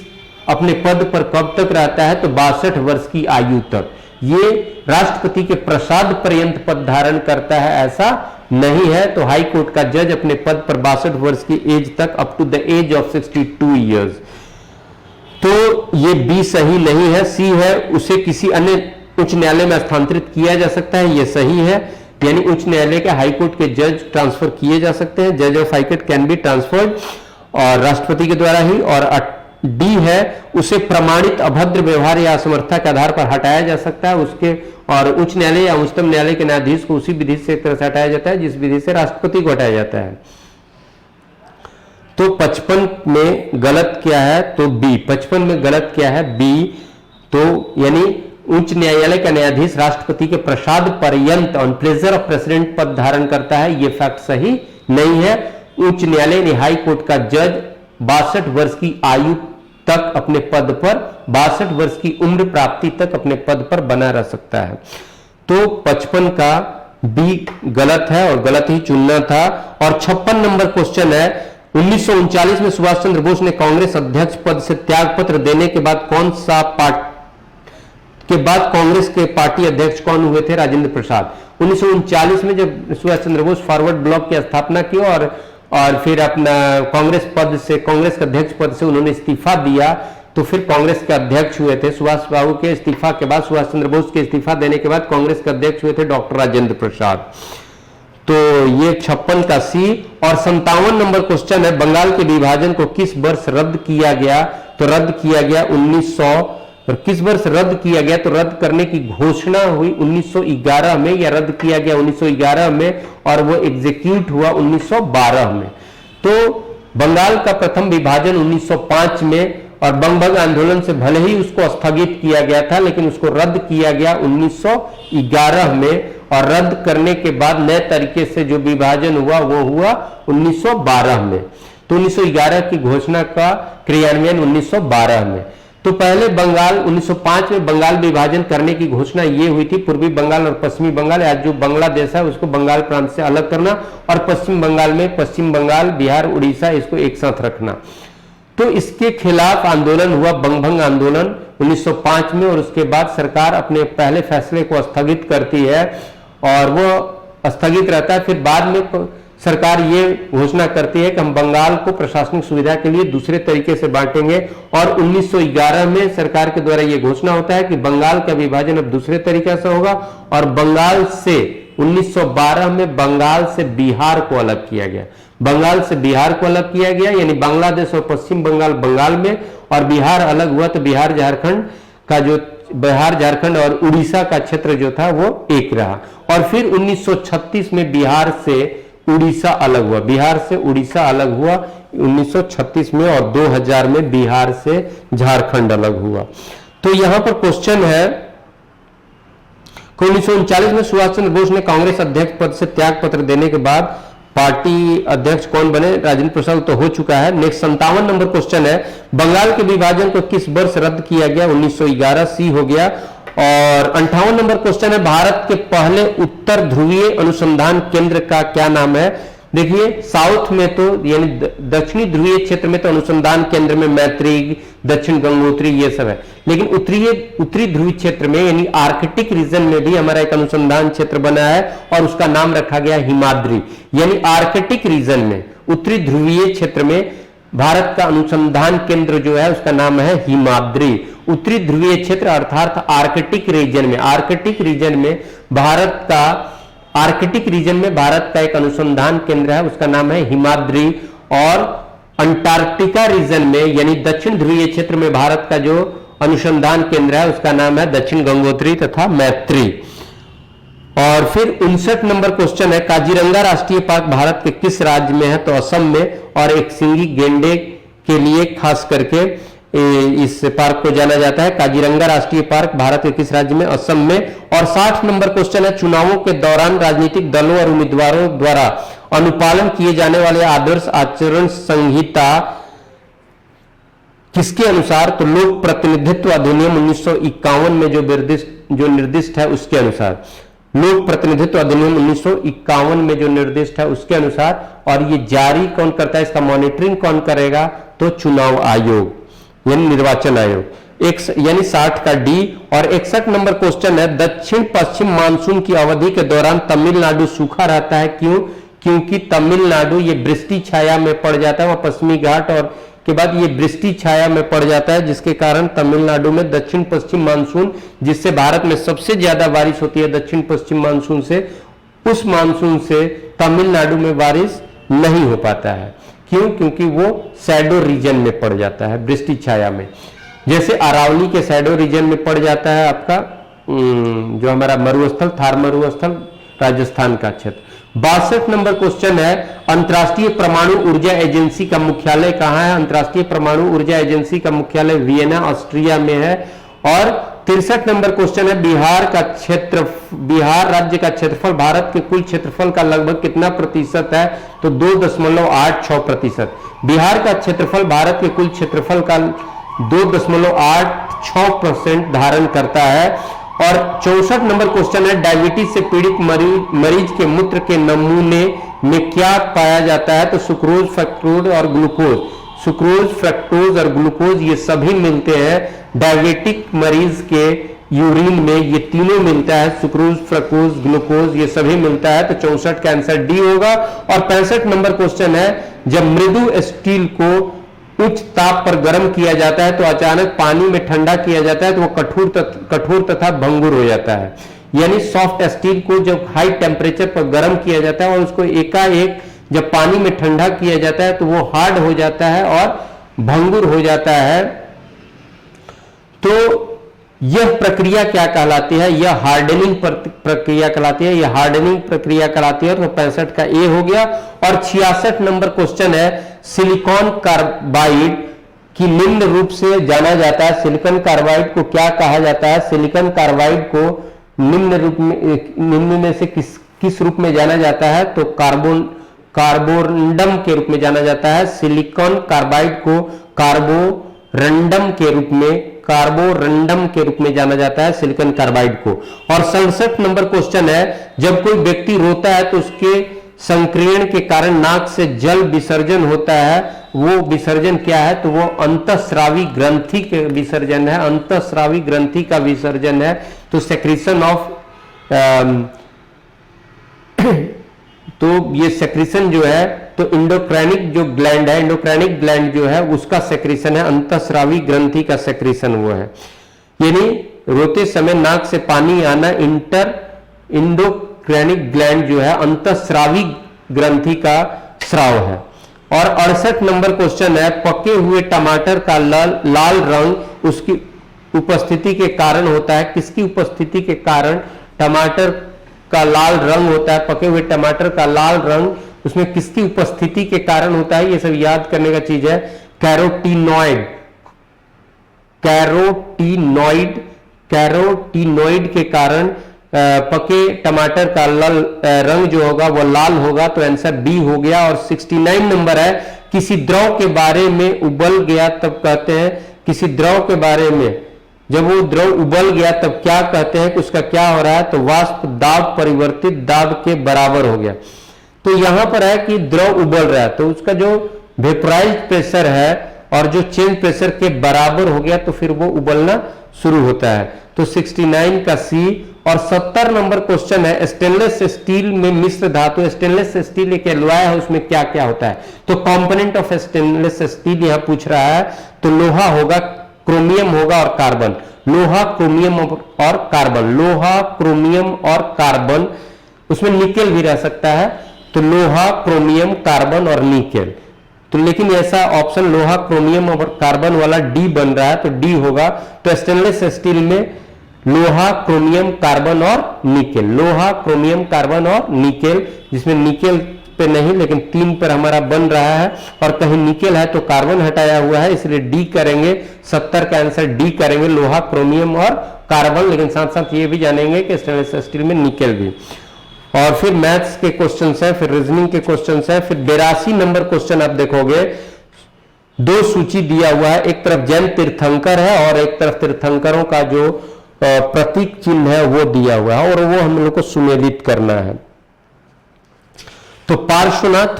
अपने पद पर कब तक रहता है, तो 62 वर्ष की आयु तक। ये राष्ट्रपति के प्रसाद पर्यंत पद धारण करता है, ऐसा नहीं है। तो हाई कोर्ट का जज अपने पद पर 62 वर्ष की एज तक, up to the age of 62 years. तो ये बी सही नहीं है, सी है, उसे किसी अन्य उच्च न्यायालय में स्थानांतरित किया जा सकता है, ये सही है। यानी उच्च न्यायालय के हाई कोर्ट के जज ट्रांसफर किए जा सकते हैं, जज of high court can be transferred, और राष्ट्रपति के द्वारा ही। और डी है, उसे प्रमाणित अभद्र व्यवहार या असमर्थता के आधार पर हटाया जा सकता है उसके, और उच्च न्यायालय या उच्चतम न्यायालय के न्यायाधीश को उसी विधि से एक तरह से हटाया जाता है जिस विधि से राष्ट्रपति को हटाया जाता है। तो 55 में गलत क्या है, तो बी। 55 में गलत क्या है, बी। तो यानी उच्च न्यायालय का न्यायाधीश राष्ट्रपति के प्रसाद पर्यंत ऑन प्लेजर ऑफ प्रेसिडेंट पद धारण करता है, यह फैक्ट सही नहीं है। उच्च न्यायालय ने हाई कोर्ट का जज 62 वर्ष की आयु तक अपने पद पर, 62 वर्ष की उम्र प्राप्ति तक अपने पद पर बना रह सकता है। तो 55 का बी गलत है और गलत ही चुनना था। और 56 नंबर क्वेश्चन है, 1939 में सुभाष चंद्र बोस ने कांग्रेस अध्यक्ष पद से त्याग पत्र देने के बाद कांग्रेस के पार्टी अध्यक्ष कौन हुए थे, राजेंद्र प्रसाद। 1939 में जब सुभाष चंद्र बोस फॉरवर्ड ब्लॉक की स्थापना की और फिर अपना कांग्रेस के अध्यक्ष पद से उन्होंने इस्तीफा दिया, तो फिर कांग्रेस के अध्यक्ष हुए थे। सुभाष बाबू के इस्तीफा के बाद, सुभाष चंद्र बोस के इस्तीफा देने के बाद कांग्रेस के अध्यक्ष हुए थे डॉक्टर राजेंद्र प्रसाद। तो ये 56 का सी। और 57 नंबर क्वेश्चन है, बंगाल के विभाजन को किस वर्ष रद्द किया गया, तो रद्द किया गया 1900। किस वर्ष रद्द किया गया, तो रद्द करने की घोषणा हुई 1911 में, या रद्द किया गया 1911 में, और वो एग्जीक्यूट हुआ 1912 में। तो बंगाल का प्रथम विभाजन 1905 में, और बंग आंदोलन से भले ही उसको स्थगित किया गया था, लेकिन उसको रद्द किया गया 1911 में, और रद्द करने के बाद नए तरीके से जो विभाजन हुआ वो हुआ 1912 में। तो 1911 की घोषणा का क्रियान्वयन 1912 में। तो पहले बंगाल 1905 में बंगाल विभाजन करने की घोषणा ये हुई थी, पूर्वी बंगाल और पश्चिमी बंगाल, आज जो बांग्लादेश है उसको बंगाल प्रांत से अलग करना, और पश्चिम बंगाल में पश्चिम बंगाल, बिहार, उड़ीसा, इसको एक साथ रखना। तो इसके खिलाफ आंदोलन हुआ, बंगभंग आंदोलन 1905 में, और उसके बाद सरकार अपने पहले फैसले को स्थगित करती है, और वो स्थगित रहता है। फिर बाद में सरकार ये घोषणा करती है कि हम बंगाल को प्रशासनिक सुविधा के लिए दूसरे तरीके से बांटेंगे, और 1911 में सरकार के द्वारा यह घोषणा होता है कि बंगाल का विभाजन अब दूसरे तरीके से होगा, और बंगाल से 1912 में बंगाल से बिहार को अलग किया गया। बंगाल से बिहार को अलग किया गया, यानी बांग्लादेश और पश्चिम बंगाल बंगाल में, और बिहार अलग हुआ, तो बिहार झारखंड और उड़ीसा का क्षेत्र जो था वो एक रहा। और फिर 1936 में बिहार से उड़ीसा अलग हुआ, बिहार से उड़ीसा अलग हुआ 1936 में, और 2000 में बिहार से झारखंड अलग हुआ। तो यहां पर क्वेश्चन है कि 1939 में सुभाष चंद्र बोस ने कांग्रेस अध्यक्ष पद से त्याग पत्र देने के बाद पार्टी अध्यक्ष कौन बने, राजेंद्र प्रसाद, तो हो चुका है। नेक्स्ट 57 नंबर क्वेश्चन है, बंगाल के विभाजन को किस वर्ष रद्द किया गया, 1911, सी हो गया। और 58 नंबर क्वेश्चन है, भारत के पहले उत्तर ध्रुवीय अनुसंधान केंद्र का क्या नाम है। देखिए साउथ में तो यानी दक्षिणी ध्रुवीय क्षेत्र में तो अनुसंधान केंद्र में मैत्री, दक्षिण गंगोत्री ये सब है, लेकिन उत्तरी ध्रुवीय क्षेत्र में यानी आर्कटिक रीजन में भी हमारा एक अनुसंधान क्षेत्र बना है, और उसका नाम रखा गया हिमाद्री। यानी आर्कटिक रीजन में, उत्तरी ध्रुवीय क्षेत्र में भारत का अनुसंधान केंद्र जो है उसका नाम है हिमाद्री। उत्तरी ध्रुवीय क्षेत्र अर्थात आर्कटिक रीजन में, आर्कटिक रीजन में भारत का एक अनुसंधान केंद्र है, उसका नाम है हिमाद्री। और अंटार्कटिका रीजन में यानी दक्षिण ध्रुवीय क्षेत्र में भारत का जो अनुसंधान केंद्र है उसका नाम है दक्षिण गंगोत्री तथा मैत्री। और फिर 59 नंबर क्वेश्चन है, काजीरंगा राष्ट्रीय पार्क भारत के किस राज्य में है, तो असम में, और एक सिंगी गेंडे के लिए खास करके इस पार्क को जाना जाता है। काजीरंगा राष्ट्रीय पार्क भारत के किस राज्य में, असम में। और 60 नंबर क्वेश्चन है, चुनावों के दौरान राजनीतिक दलों और उम्मीदवारों द्वारा अनुपालन किए जाने वाले आदर्श आचरण संहिता किसके अनुसार? तो लोक प्रतिनिधित्व अधिनियम 1951 में जो निर्दिष्ट है उसके अनुसार, लोक प्रतिनिधित्व अधिनियम 1951 में जो निर्दिष्ट है उसके अनुसार। और ये जारी कौन करता है, इसका मॉनिटरिंग कौन करेगा? तो चुनाव आयोग यानी निर्वाचन आयोग। यानी 60 का डी। और 61 नंबर क्वेश्चन है, दक्षिण पश्चिम मानसून की अवधि के दौरान तमिलनाडु सूखा रहता है, क्यों? क्योंकि तमिलनाडु ये वृष्टि छाया में पड़ जाता है, वहां पश्चिमी घाट और के बाद ये वृष्टि छाया में पड़ जाता है, जिसके कारण तमिलनाडु में दक्षिण पश्चिम मानसून, जिससे भारत में सबसे ज्यादा बारिश होती है दक्षिण पश्चिम मानसून से, उस मानसून से तमिलनाडु में बारिश नहीं हो पाता है। क्यों? क्योंकि वो शैडो रीजन में पड़ जाता है, वृष्टि छाया में। जैसे अरावली के शैडो रीजन में पड़ जाता है आपका जो हमारा मरुस्थल, थार मरुस्थल, राजस्थान का क्षेत्र। 62 नंबर क्वेश्चन है, अंतर्राष्ट्रीय परमाणु ऊर्जा एजेंसी का मुख्यालय कहां है? अंतर्राष्ट्रीय परमाणु ऊर्जा एजेंसी का मुख्यालय वियना, ऑस्ट्रिया में है। और 63 नंबर क्वेश्चन है, बिहार राज्य का क्षेत्रफल भारत के कुल क्षेत्रफल का लगभग कितना प्रतिशत है? तो 2.86%। बिहार का क्षेत्रफल भारत के कुल क्षेत्रफल का 2.86% धारण करता है। और 64 नंबर क्वेश्चन है, डायबिटीज से पीड़ित मरीज के मूत्र के नमूने में क्या पाया जाता है? तो सुक्रोज, फ्रक्टोज और ग्लूकोज। सुक्रोज, फ्रक्टोज और ग्लूकोज ये सभी मिलते हैं डायबिटिक मरीज के यूरिन में, ये तीनों मिलता है, सुक्रोज, फ्रक्टोज, ग्लूकोज ये सभी मिलता है। तो 64 का आंसर डी होगा। और 65 नंबर क्वेश्चन है, जब मृदु स्टील को उच्च ताप पर गर्म किया जाता है तो अचानक पानी में ठंडा किया जाता है तो वो कठोर तथा भंगुर हो जाता है। यानी सॉफ्ट स्टील को जब हाई टेम्परेचर पर गर्म किया जाता है और उसको एकाएक जब पानी में ठंडा किया जाता है तो वो हार्ड हो जाता है और भंगुर हो जाता है। तो यह प्रक्रिया क्या कहलाती है? यह हार्डनिंग प्रक्रिया कहलाती है, यह हार्डनिंग प्रक्रिया कहलाती है। तो 65 का ए हो गया। और 66 नंबर क्वेश्चन है, सिलिकॉन कार्बाइड की निम्न रूप से जाना जाता है। सिलिकॉन कार्बाइड को क्या कहा जाता है? सिलिकॉन कार्बाइड को निम्न में से किस रूप में जाना जाता है? तो कार्बोरंडम के रूप में जाना जाता है। सिलिकॉन कार्बाइड को कार्बोरंडम के रूप में जाना जाता है सिलिकॉन कार्बाइड को। और 67 नंबर क्वेश्चन है, जब कोई व्यक्ति रोता है तो उसके संक्रियण के कारण नाक से जल विसर्जन होता है, वो विसर्जन क्या है? तो वो अंतःस्रावी ग्रंथि के विसर्जन है, अंतःस्रावी ग्रंथि का विसर्जन है। तो सेक्रेशन ऑफ तो ये सेक्रेशन जो है तो इंडोक्राइनिक जो ग्लैंड है, इंडोक्राइनिक ग्लैंड जो है उसका सेक्रेशन है, अंतःस्रावी ग्रंथि का सेक्रेशन वो है। यानी रोते समय नाक से पानी आना इंडोक्राइनिक ग्लैंड जो है अंतःस्रावी ग्रंथि का स्राव है। और 68 नंबर क्वेश्चन है, पके हुए टमाटर का लाल रंग उसकी उपस्थिति के कारण होता है। किसकी उपस्थिति के कारण टमाटर का लाल रंग होता है? पके हुए टमाटर का लाल रंग उसमें किसकी उपस्थिति के कारण होता है? ये सब याद करने का चीज है। कैरोटीनॉइड के कारण पके टमाटर का रंग जो होगा वो लाल होगा। तो आंसर बी हो गया। और 69 नंबर है, किसी द्रव के बारे में उबल गया तब कहते हैं, किसी द्रव के बारे में जब वो द्रव उबल गया तब क्या कहते हैं कि उसका क्या हो रहा है? तो वाष्प दाब परिवर्तित दाब के बराबर हो गया। तो यहां पर है कि द्रव उबल रहा है तो उसका जो वेपराइज प्रेशर है और जो चेंज प्रेशर के बराबर हो गया तो फिर वो उबलना शुरू होता है। तो 69 का सी। और 70 नंबर क्वेश्चन है, स्टेनलेस स्टील में मिश्र धातु, स्टेनलेस स्टील एक एलॉय है, उसमें क्या क्या होता है? तो कंपोनेंट ऑफ स्टेनलेस स्टील यहां पूछ रहा है। तो लोहा होगा, क्रोमियम होगा और कार्बन। लोहा, क्रोमियम और कार्बन, लोहा, क्रोमियम और कार्बन। उसमें निकेल भी रह सकता है। तो लोहा, क्रोमियम, कार्बन और निकेल। तो लेकिन ऐसा ऑप्शन लोहा, क्रोमियम और कार्बन वाला डी बन रहा है तो डी होगा। तो स्टेनलेस स्टील में लोहा, क्रोमियम, कार्बन और निकेल, लोहा, क्रोमियम, कार्बन और निकेल, जिसमें निकेल पे नहीं लेकिन 3 पर हमारा बन रहा है। और कहीं निकेल है तो कार्बन हटाया हुआ है, इसलिए डी करेंगे। 70 का आंसर डी करेंगे, लोहा, क्रोमियम और कार्बन। लेकिन साथ साथ ये भी जानेंगे कि स्टेनलेस स्टील में निकेल भी। और फिर मैथ्स के क्वेश्चंस है, फिर रीजनिंग के क्वेश्चंस है, फिर 82 नंबर क्वेश्चन आप देखोगे, दो सूची दिया हुआ है, एक तरफ जैन तीर्थंकर है और एक तरफ तीर्थंकरों का जो प्रतीक चिन्ह है वो दिया हुआ है और वो हम लोग को सुमेलित करना है। तो पार्श्वनाथ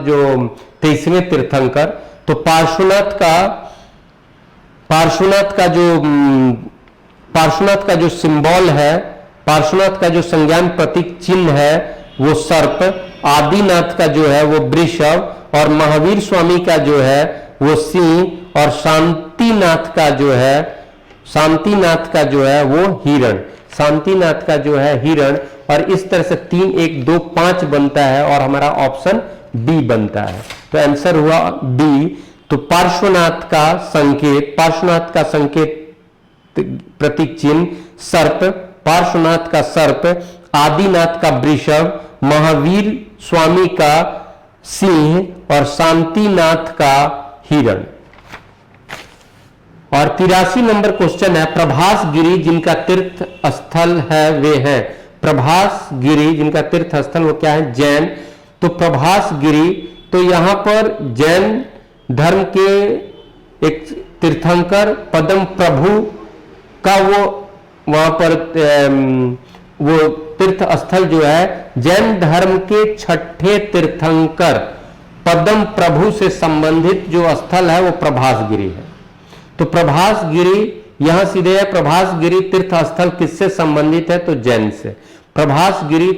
जो 23वें तीर्थंकर, तो पार्श्वनाथ का जो सिंबल है, पार्श्वनाथ का जो संज्ञान प्रतीक चिन्ह है वो सर्प, आदिनाथ का जो है वो वृषभ और महावीर स्वामी का जो है वो सिंह और शांतिनाथ का जो है वो हिरण, शांतिनाथ का जो है हिरण। और इस तरह से 3 1 2 5 बनता है और हमारा ऑप्शन बी बनता है। तो आंसर हुआ बी। तो पार्श्वनाथ का संकेत प्रतीक चिन्ह सर्प, पार्श्वनाथ का सर्प, आदिनाथ का वृषभ, महावीर स्वामी का सिंह और शांतिनाथ का हिरण। और 83 नंबर क्वेश्चन है, प्रभास गिरी जिनका तीर्थ स्थल है वे हैं। प्रभास गिरी जिनका तीर्थ स्थल वो क्या है? जैन। तो प्रभास गिरी, तो यहां पर जैन धर्म के एक तीर्थंकर पद्म प्रभु का वो वहां पर वो तीर्थ स्थल जो है, जैन धर्म के 6ठे तीर्थंकर पद्म प्रभु से संबंधित जो स्थल है वो प्रभास गिरी है। तो प्रभास गिरी यहां सीधे है, प्रभास गिरी तीर्थ स्थल किससे संबंधित है? तो जैन से। प्रभास गिरी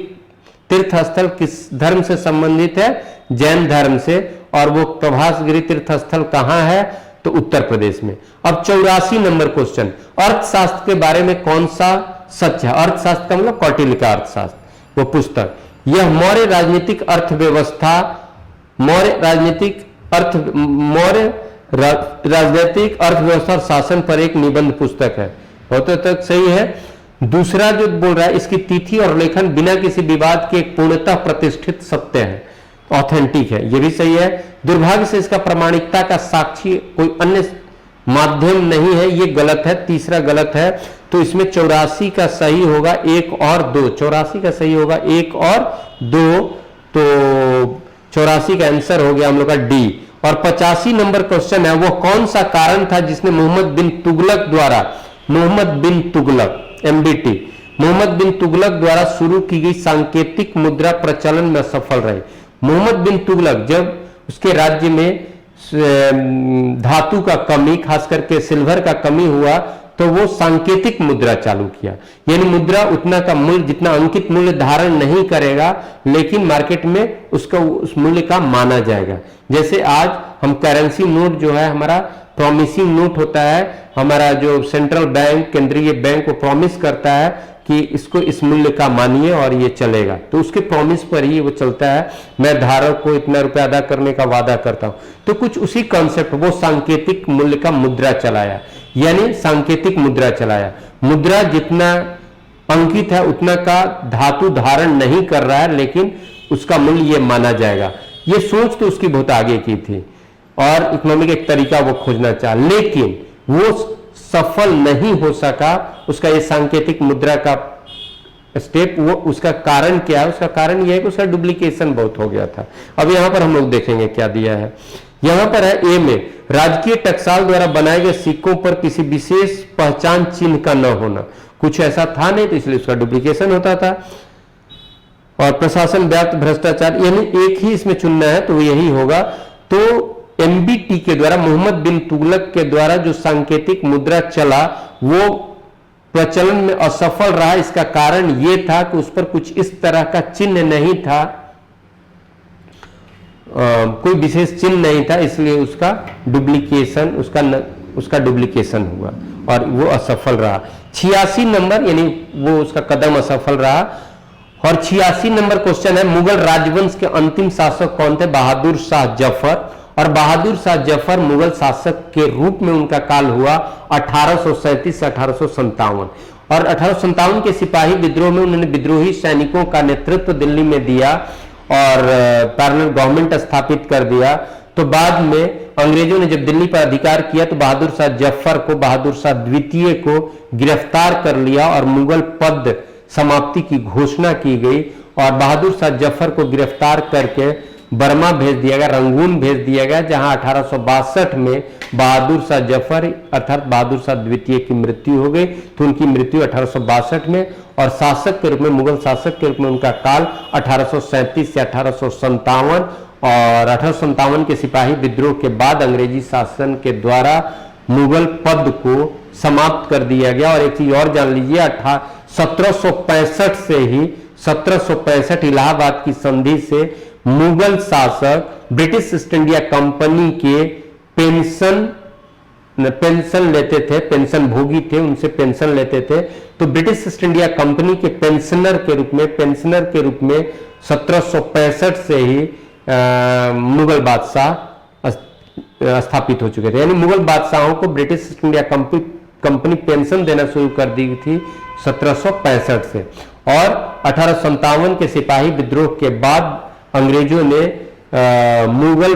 तीर्थ स्थल किस धर्म से संबंधित है? जैन धर्म से। और वो प्रभास गिरी तीर्थ स्थल कहां है? तो उत्तर प्रदेश में। अब 84 नंबर क्वेश्चन, अर्थशास्त्र के बारे में कौन सा सच है? अर्थशास्त्र का मतलब कौटिल्य का अर्थशास्त्र, वो पुस्तक। यह मौर्य राजनीतिक अर्थव्यवस्था, मौर्य राजनीतिक अर्थव्यवस्था और शासन पर एक निबंध पुस्तक है। बहुत तक सही है। दूसरा जो बोल रहा है, इसकी तिथि और लेखन बिना किसी विवाद के एक पूर्णतः प्रतिष्ठित सत्य है, ऑथेंटिक है, ये भी सही है। दुर्भाग्य से इसका प्रामाणिकता का साक्षी कोई अन्य माध्यम नहीं है, ये गलत है। तीसरा गलत है। तो इसमें 84 का सही होगा 1 और 2, 84 का सही होगा 1 और 2, तो 84 का आंसर हो गया हम लोग का डी। और 85 नंबर क्वेश्चन है, वो कौन सा कारण था जिसने मोहम्मद बिन तुगलक द्वारा शुरू की गई सांकेतिक मुद्रा प्रचलन में सफल रहे? मोहम्मद बिन तुगलक जब उसके राज्य में धातु का कमी, खास करके सिल्वर का कमी हुआ, तो वो सांकेतिक मुद्रा चालू किया। यानी मुद्रा उतना का मूल्य, जितना अंकित मूल्य धारण नहीं करेगा, लेकिन मार्केट में उसका उस मूल्य का माना जाएगा। जैसे आज हम करेंसी नोट जो है हमारा प्रॉमिसिंग नोट होता है, हमारा जो सेंट्रल बैंक, केंद्रीय बैंक, वो प्रॉमिस करता है कि इसको इस मूल्य का मानिए और ये चलेगा, तो उसके प्रॉमिस पर ही वो चलता है। मैं धारक को इतना रुपया अदा करने का वादा करता हूं। तो कुछ उसी कॉन्सेप्ट, वो सांकेतिक मूल्य का मुद्रा चलाया, यानी सांकेतिक मुद्रा चलाया। मुद्रा जितना अंकित है उतना का धातु धारण नहीं कर रहा है, लेकिन उसका मूल्य ये माना जाएगा। ये सोच तो उसकी बहुत आगे की थी और इकोनॉमिक एक तरीका वो खोजना चाहा, लेकिन वो सफल नहीं हो सका। उसका ये सांकेतिक मुद्रा का स्टेप, वो उसका कारण क्या है? उसका कारण यह है कि उसका डुप्लीकेशन बहुत हो गया था। अब यहां पर हम लोग देखेंगे क्या दिया है। यहां पर है ए में, राजकीय टकसाल द्वारा बनाए गए सिक्कों पर किसी विशेष पहचान चिन्ह का न होना। कुछ ऐसा था नहीं, तो इसलिए उसका डुप्लीकेशन होता था। और प्रशासन व्याप्त भ्रष्टाचार, यानी एक ही इसमें चुनना है, तो यही होगा। तो एमबीटी के द्वारा, मोहम्मद बिन तुगलक के द्वारा जो सांकेतिक मुद्रा चला वो प्रचलन में असफल रहा। इसका कारण यह था कि उस पर कुछ इस तरह का चिन्ह नहीं था, कोई विशेष चिन्ह नहीं था, इसलिए उसका डुप्लीकेशन, उसका डुप्लीकेशन हुआ और वो असफल रहा। 86 नंबर, यानी वो उसका कदम असफल रहा। और 86 नंबर क्वेश्चन है, मुगल राजवंश के अंतिम शासक कौन थे? बहादुर शाह जफर। और बहादुर शाह जफर मुगल शासक के रूप में उनका काल हुआ 1837 से 1857। और 1857 के सिपाही विद्रोह में उन्होंने विद्रोही सैनिकों का नेतृत्व दिल्ली में दिया और पैरेलल गवर्नमेंट स्थापित कर दिया। तो बाद में अंग्रेजों ने जब दिल्ली पर अधिकार किया तो बहादुर शाह जफर को, बहादुर शाह द्वितीय को गिरफ्तार कर लिया और मुगल पद समाप्ति की घोषणा की गई और बहादुर शाह जफर को गिरफ्तार करके बर्मा भेज दिया गया, रंगून भेज दिया गया, जहां 1862 में बहादुर शाह जफर अर्थात बहादुर शाह द्वितीय की मृत्यु हो गई। तो उनकी मृत्यु 1862 में, और शासक के रूप में, मुगल शासक के रूप में उनका काल 1837 से 1857, और 1857 के सिपाही विद्रोह के बाद अंग्रेजी शासन के द्वारा मुगल पद को समाप्त कर दिया गया। और एक चीज और जान लीजिए, 1765 से ही 1765 इलाहाबाद की संधि से मुगल शासक ब्रिटिश ईस्ट इंडिया कंपनी के पेंशन लेते थे, पेंशन भोगी थे, उनसे पेंशन लेते थे। तो ब्रिटिश ईस्ट इंडिया कंपनी के पेंशनर के रूप में 1765 से ही मुगल बादशाह स्थापित हो चुके थे। यानी मुगल बादशाहों को British east India company pension देना शुरू कर दी थी 1765 से। और 1857 के सिपाही विद्रोह के बाद अंग्रेजों ने मुगल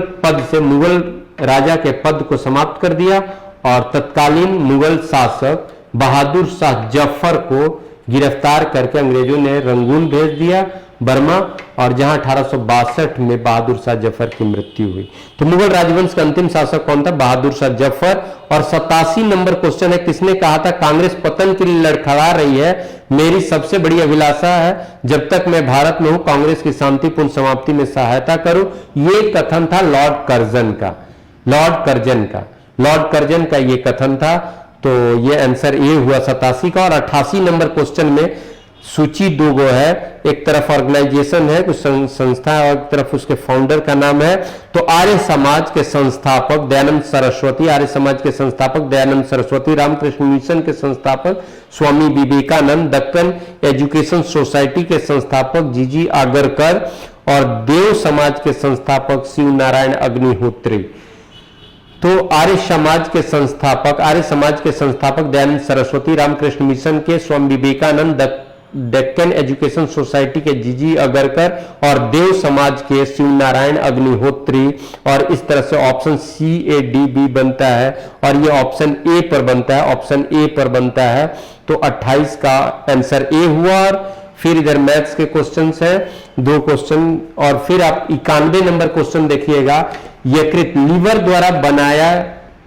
राजा के पद को समाप्त कर दिया और तत्कालीन मुगल शासक बहादुर शाह जफर को गिरफ्तार करके अंग्रेजों ने रंगून भेज दिया, बर्मा, और जहां 1862 में बहादुर शाह जफर की मृत्यु हुई। तो मुगल राजवंश का अंतिम शासक कौन था? बहादुर शाह जफर। और 87 नंबर क्वेश्चन है, किसने कहा था कांग्रेस पतन के लिए लड़खड़ा रही है, मेरी सबसे बड़ी अभिलाषा है जब तक मैं भारत में हूं कांग्रेस की शांतिपूर्ण समाप्ति में सहायता करूं। ये कथन था लॉर्ड कर्जन का ये कथन था। तो ये आंसर ए हुआ 87 का। और 88 नंबर क्वेश्चन में सूची दो गो है, एक तरफ ऑर्गेनाइजेशन है, कुछ संस्था है, और एक तरफ उसके फाउंडर का नाम है। तो आर्य समाज के संस्थापक दयानंद सरस्वती, रामकृष्ण मिशन के संस्थापक स्वामी विवेकानंद, दक्कन एजुकेशन सोसाइटी के संस्थापक जीजी आगरकर, और देव समाज के संस्थापक शिव नारायण अग्निहोत्री। तो आर्य समाज के संस्थापक दयानंद सरस्वती, रामकृष्ण मिशन के स्वामी विवेकानंद, डेक्कन एजुकेशन सोसाइटी के जीजी अगरकर, और देव समाज के शिव नारायण अग्निहोत्री। और इस तरह से ऑप्शन CADB बनता है, और ये ऑप्शन ए पर बनता है। तो 28 का आंसर ए हुआ। और फिर इधर मैथ्स के क्वेश्चंस हैं, 2 क्वेश्चन। और फिर आप 91 नंबर क्वेश्चन देखिएगा, यकृत लीवर द्वारा बनाया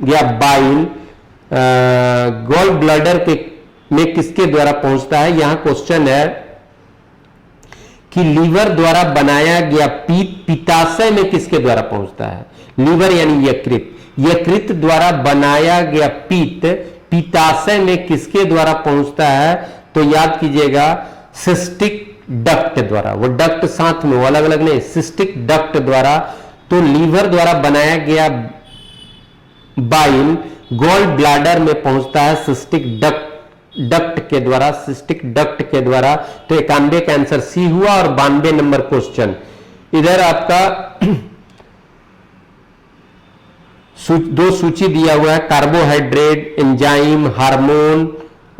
गया बाइल गॉल ब्लैडर में किसके द्वारा पहुंचता है? यहां क्वेश्चन है कि लीवर द्वारा बनाया गया पित्ताशय में किसके द्वारा पहुंचता है? लीवर यानी यकृत द्वारा बनाया गया पित्ताशय में किसके द्वारा पहुंचता है? तो याद कीजिएगा सिस्टिक डक्ट द्वारा। वो डक्ट साथ में, वो अलग अलग नहीं, सिस्टिक डक्ट द्वारा। तो लीवर द्वारा बनाया गया बाइल गॉल ब्लैडर में पहुंचता है सिस्टिक डक्ट के द्वारा। तो 91 का आंसर सी हुआ। और 92 नंबर क्वेश्चन, इधर आपका 2 सूची दिया हुआ है, कार्बोहाइड्रेट, एंजाइम, हार्मोन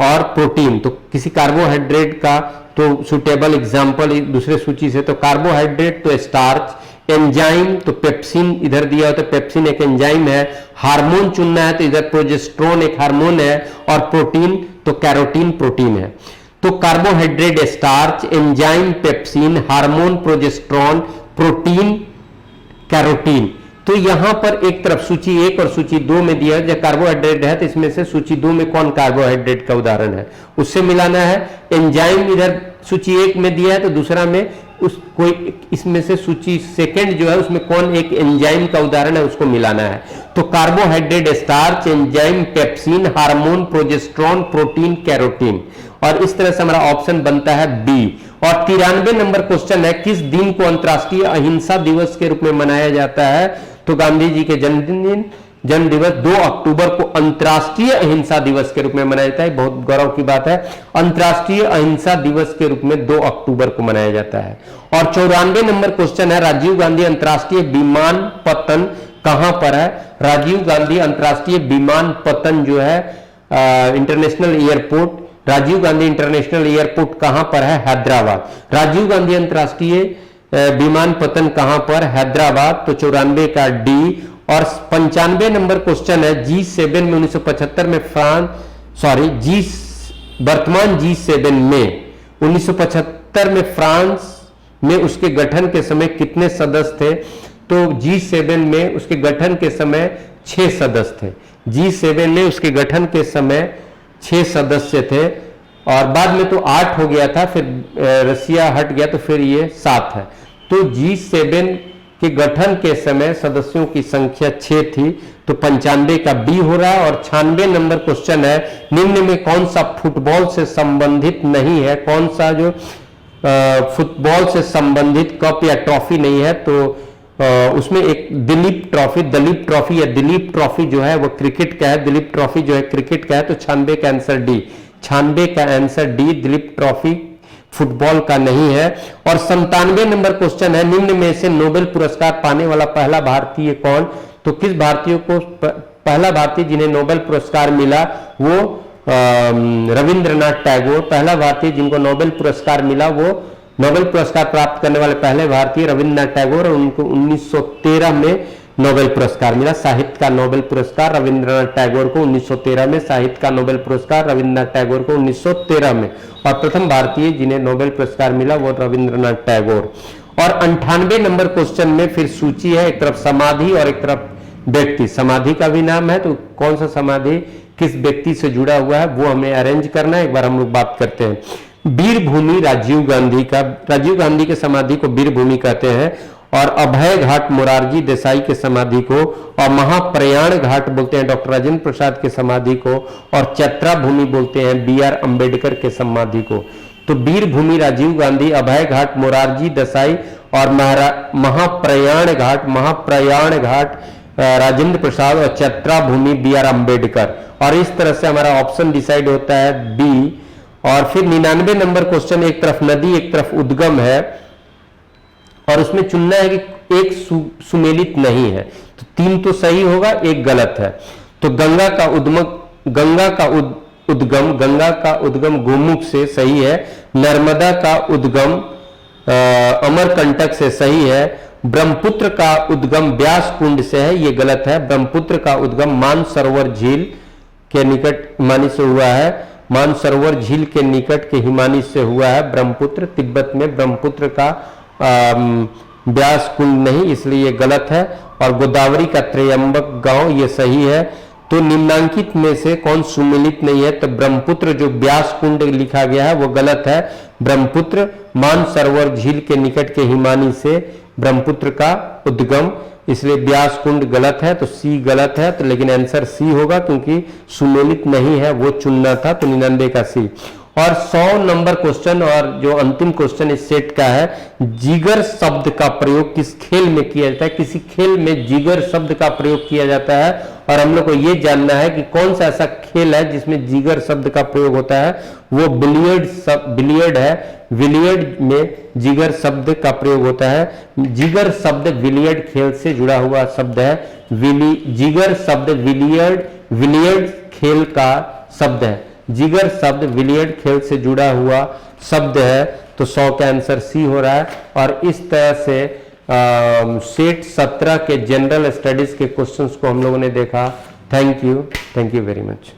और प्रोटीन। तो किसी कार्बोहाइड्रेट का तो सुटेबल एग्जांपल दूसरे सूची से, तो कार्बोहाइड्रेट तो स्टार्च, एंजाइम तो पेप्सिन इधर दिया हो, तो पेप्सिन एक एंजाइम है। हार्मोन चुनना है तो इधर प्रोजेस्टेरोन एक हार्मोन है, और प्रोटीन तो कैरोटीन प्रोटीन है। तो carbohydrate starch, enzyme pepsin, hormone progesterone, protein carotene. तो यहां पर एक तरफ सूची 1 और सूची 2 में दिया है, जब कार्बोहाइड्रेट है तो इसमें से सूची 2 में कौन कार्बोहाइड्रेट का उदाहरण है उससे मिलाना है। एंजाइम इधर सूची 1 में दिया है तो दूसरा में कोई इसमें से सूची सेकंड जो है उसमें कौन एक एंजाइम का उदाहरण है उसको मिलाना है। तो carbohydrate starch, enzyme pepsin, hormone progesterone, protein carotene. और इस तरह से हमारा ऑप्शन बनता है बी। और 93 नंबर क्वेश्चन है, किस दिन को अंतर्राष्ट्रीय अहिंसा दिवस के रूप में मनाया जाता है? तो गांधी जी के जन्म दिवस 2 अक्टूबर को अंतर्राष्ट्रीय अहिंसा दिवस के रूप में मनाया जाता है। बहुत गौरव की बात है, अंतर्राष्ट्रीय अहिंसा दिवस के रूप में 2 अक्टूबर को मनाया जाता है। और 94 नंबर क्वेश्चन है, राजीव गांधी अंतर्राष्ट्रीय विमानपत्तन कहां पर है? राजीव गांधी अंतर्राष्ट्रीय विमानपत्तन जो है international airport, Rajiv Gandhi international airport कहां पर है? हैदराबाद। राजीव गांधी अंतर्राष्ट्रीय विमानपत्तन कहां पर? हैदराबाद। तो 94 का डी। और 95 नंबर क्वेश्चन है, G7 में 1975 में वर्तमान G7 में 1975 में फ्रांस में उसके गठन के समय कितने सदस्य थे? तो G7 में उसके गठन के समय 6 सदस्य थे। G7 में उसके गठन के समय 6 सदस्य थे और बाद में तो 8 हो गया था, फिर रसिया हट गया तो फिर ये 7 है। तो G7 के गठन के समय सदस्यों की संख्या 6 थी, तो 95 का बी हो रहा है। और 96 नंबर क्वेश्चन है, निम्न में कौन सा फुटबॉल से संबंधित नहीं है? कौन सा जो फुटबॉल से संबंधित कप या ट्रॉफी नहीं है? तो उसमें एक दलीप ट्रॉफी या दिलीप ट्रॉफी जो है वो क्रिकेट का है, दिलीप ट्रॉफी जो है क्रिकेट का है। तो 96 का आंसर डी, 96 का answer D, Dilip trophy football का नहीं है। और 97 नंबर क्वेश्चन है, निम्न में से नोबेल पुरस्कार पाने वाला पहला भारतीय कौन? तो किस भारतीय को पहला भारतीय जिन्हें नोबेल पुरस्कार मिला वो रविंद्रनाथ टैगोर। पहला भारतीय जिनको नोबेल पुरस्कार मिला वो नोबेल पुरस्कार प्राप्त करने वाले पहले भारतीय रविंद्रनाथ टैगोर, और उनको 1913 में नोबेल पुरस्कार मिला, साहित्य का नोबेल पुरस्कार रविंद्रनाथ टैगोर को 1913 में, साहित्य का नोबेल पुरस्कार रविंद्रनाथ टैगोर को 1913 में। और प्रथम भारतीय जिन्हें नोबेल पुरस्कार मिला वो रविंद्रनाथ टैगोर। और 98 नंबर क्वेश्चन में फिर सूची है, एक तरफ समाधि और एक तरफ व्यक्ति। समाधि का भी नाम है, तो कौन सा समाधि किस व्यक्ति से जुड़ा हुआ है वो हमें अरेंज करना है। एक बार हम लोग बात करते हैं वीर भूमि राजीव गांधी का। राजीव गांधी के समाधि को वीर भूमि कहते हैं, और अभय घाट मोरारजी देसाई के समाधि को, और महाप्रयाण घाट बोलते हैं डॉक्टर राजेंद्र प्रसाद के समाधि को, और चैत्रा भूमि बोलते हैं BR अम्बेडकर के समाधि को। तो वीर भूमि राजीव गांधी, अभय घाट मोरारजी देसाई और महाप्रयाण घाट राजेंद्र प्रसाद और चैत्रा भूमि BR अम्बेडकर। और इस तरह से हमारा ऑप्शन डिसाइड होता है बी। और फिर 99 नंबर क्वेश्चन, एक तरफ नदी एक तरफ उद्गम है और उसमें चुनना है कि एक सुमेलित नहीं है। तो 3 तो सही होगा, एक गलत है। तो गंगा का उद्गम गोमुख से सही है। नर्मदा का उद्गम अमरकंटक से सही है। ब्रह्मपुत्र का उद्गम व्यास कुंड से है, ये गलत है। ब्रह्मपुत्र का उद्गम मानसरोवर झील के निकट हिमानी से हुआ है, मानसरोवर झील के निकट के हिमानी से हुआ है ब्रह्मपुत्र। तिब्बत में ब्रह्मपुत्र का व्यास कुंड नहीं, इसलिए ये गलत है। और गोदावरी का त्रयंबक गांव ये सही है। तो निम्नांकित में से कौन सुमेलित नहीं है? तो ब्रह्मपुत्र जो व्यास कुंड लिखा गया है वो गलत है। ब्रह्मपुत्र मानसरोवर झील के निकट के हिमानी से ब्रह्मपुत्र का उद्गम, इसलिए व्यास कुंड गलत है। तो सी गलत है, तो लेकिन आंसर सी होगा क्योंकि सुमेलित नहीं है वो चुनना था। तो 99 का सी। और 100 नंबर क्वेश्चन और जो अंतिम क्वेश्चन इस सेट का है, जिगर शब्द का प्रयोग किस खेल में किया जाता है? किसी खेल में जिगर शब्द का प्रयोग किया जाता है, और हम लोग को यह जानना है कि कौन सा ऐसा खेल है जिसमें जिगर शब्द का प्रयोग होता है। वो बिलियर्ड है। बिलियर्ड में जिगर शब्द का प्रयोग होता है। जिगर शब्द बिलियर्ड खेल से जुड़ा हुआ शब्द है। जिगर शब्द बिलियर्ड खेल का शब्द है। जिगर शब्द बिलियर्ड खेल से जुड़ा हुआ शब्द है। तो 100 का आंसर सी हो रहा है। और इस तरह से सेट 17 के जनरल स्टडीज के क्वेश्चंस को हम लोगों ने देखा। Thank you very much.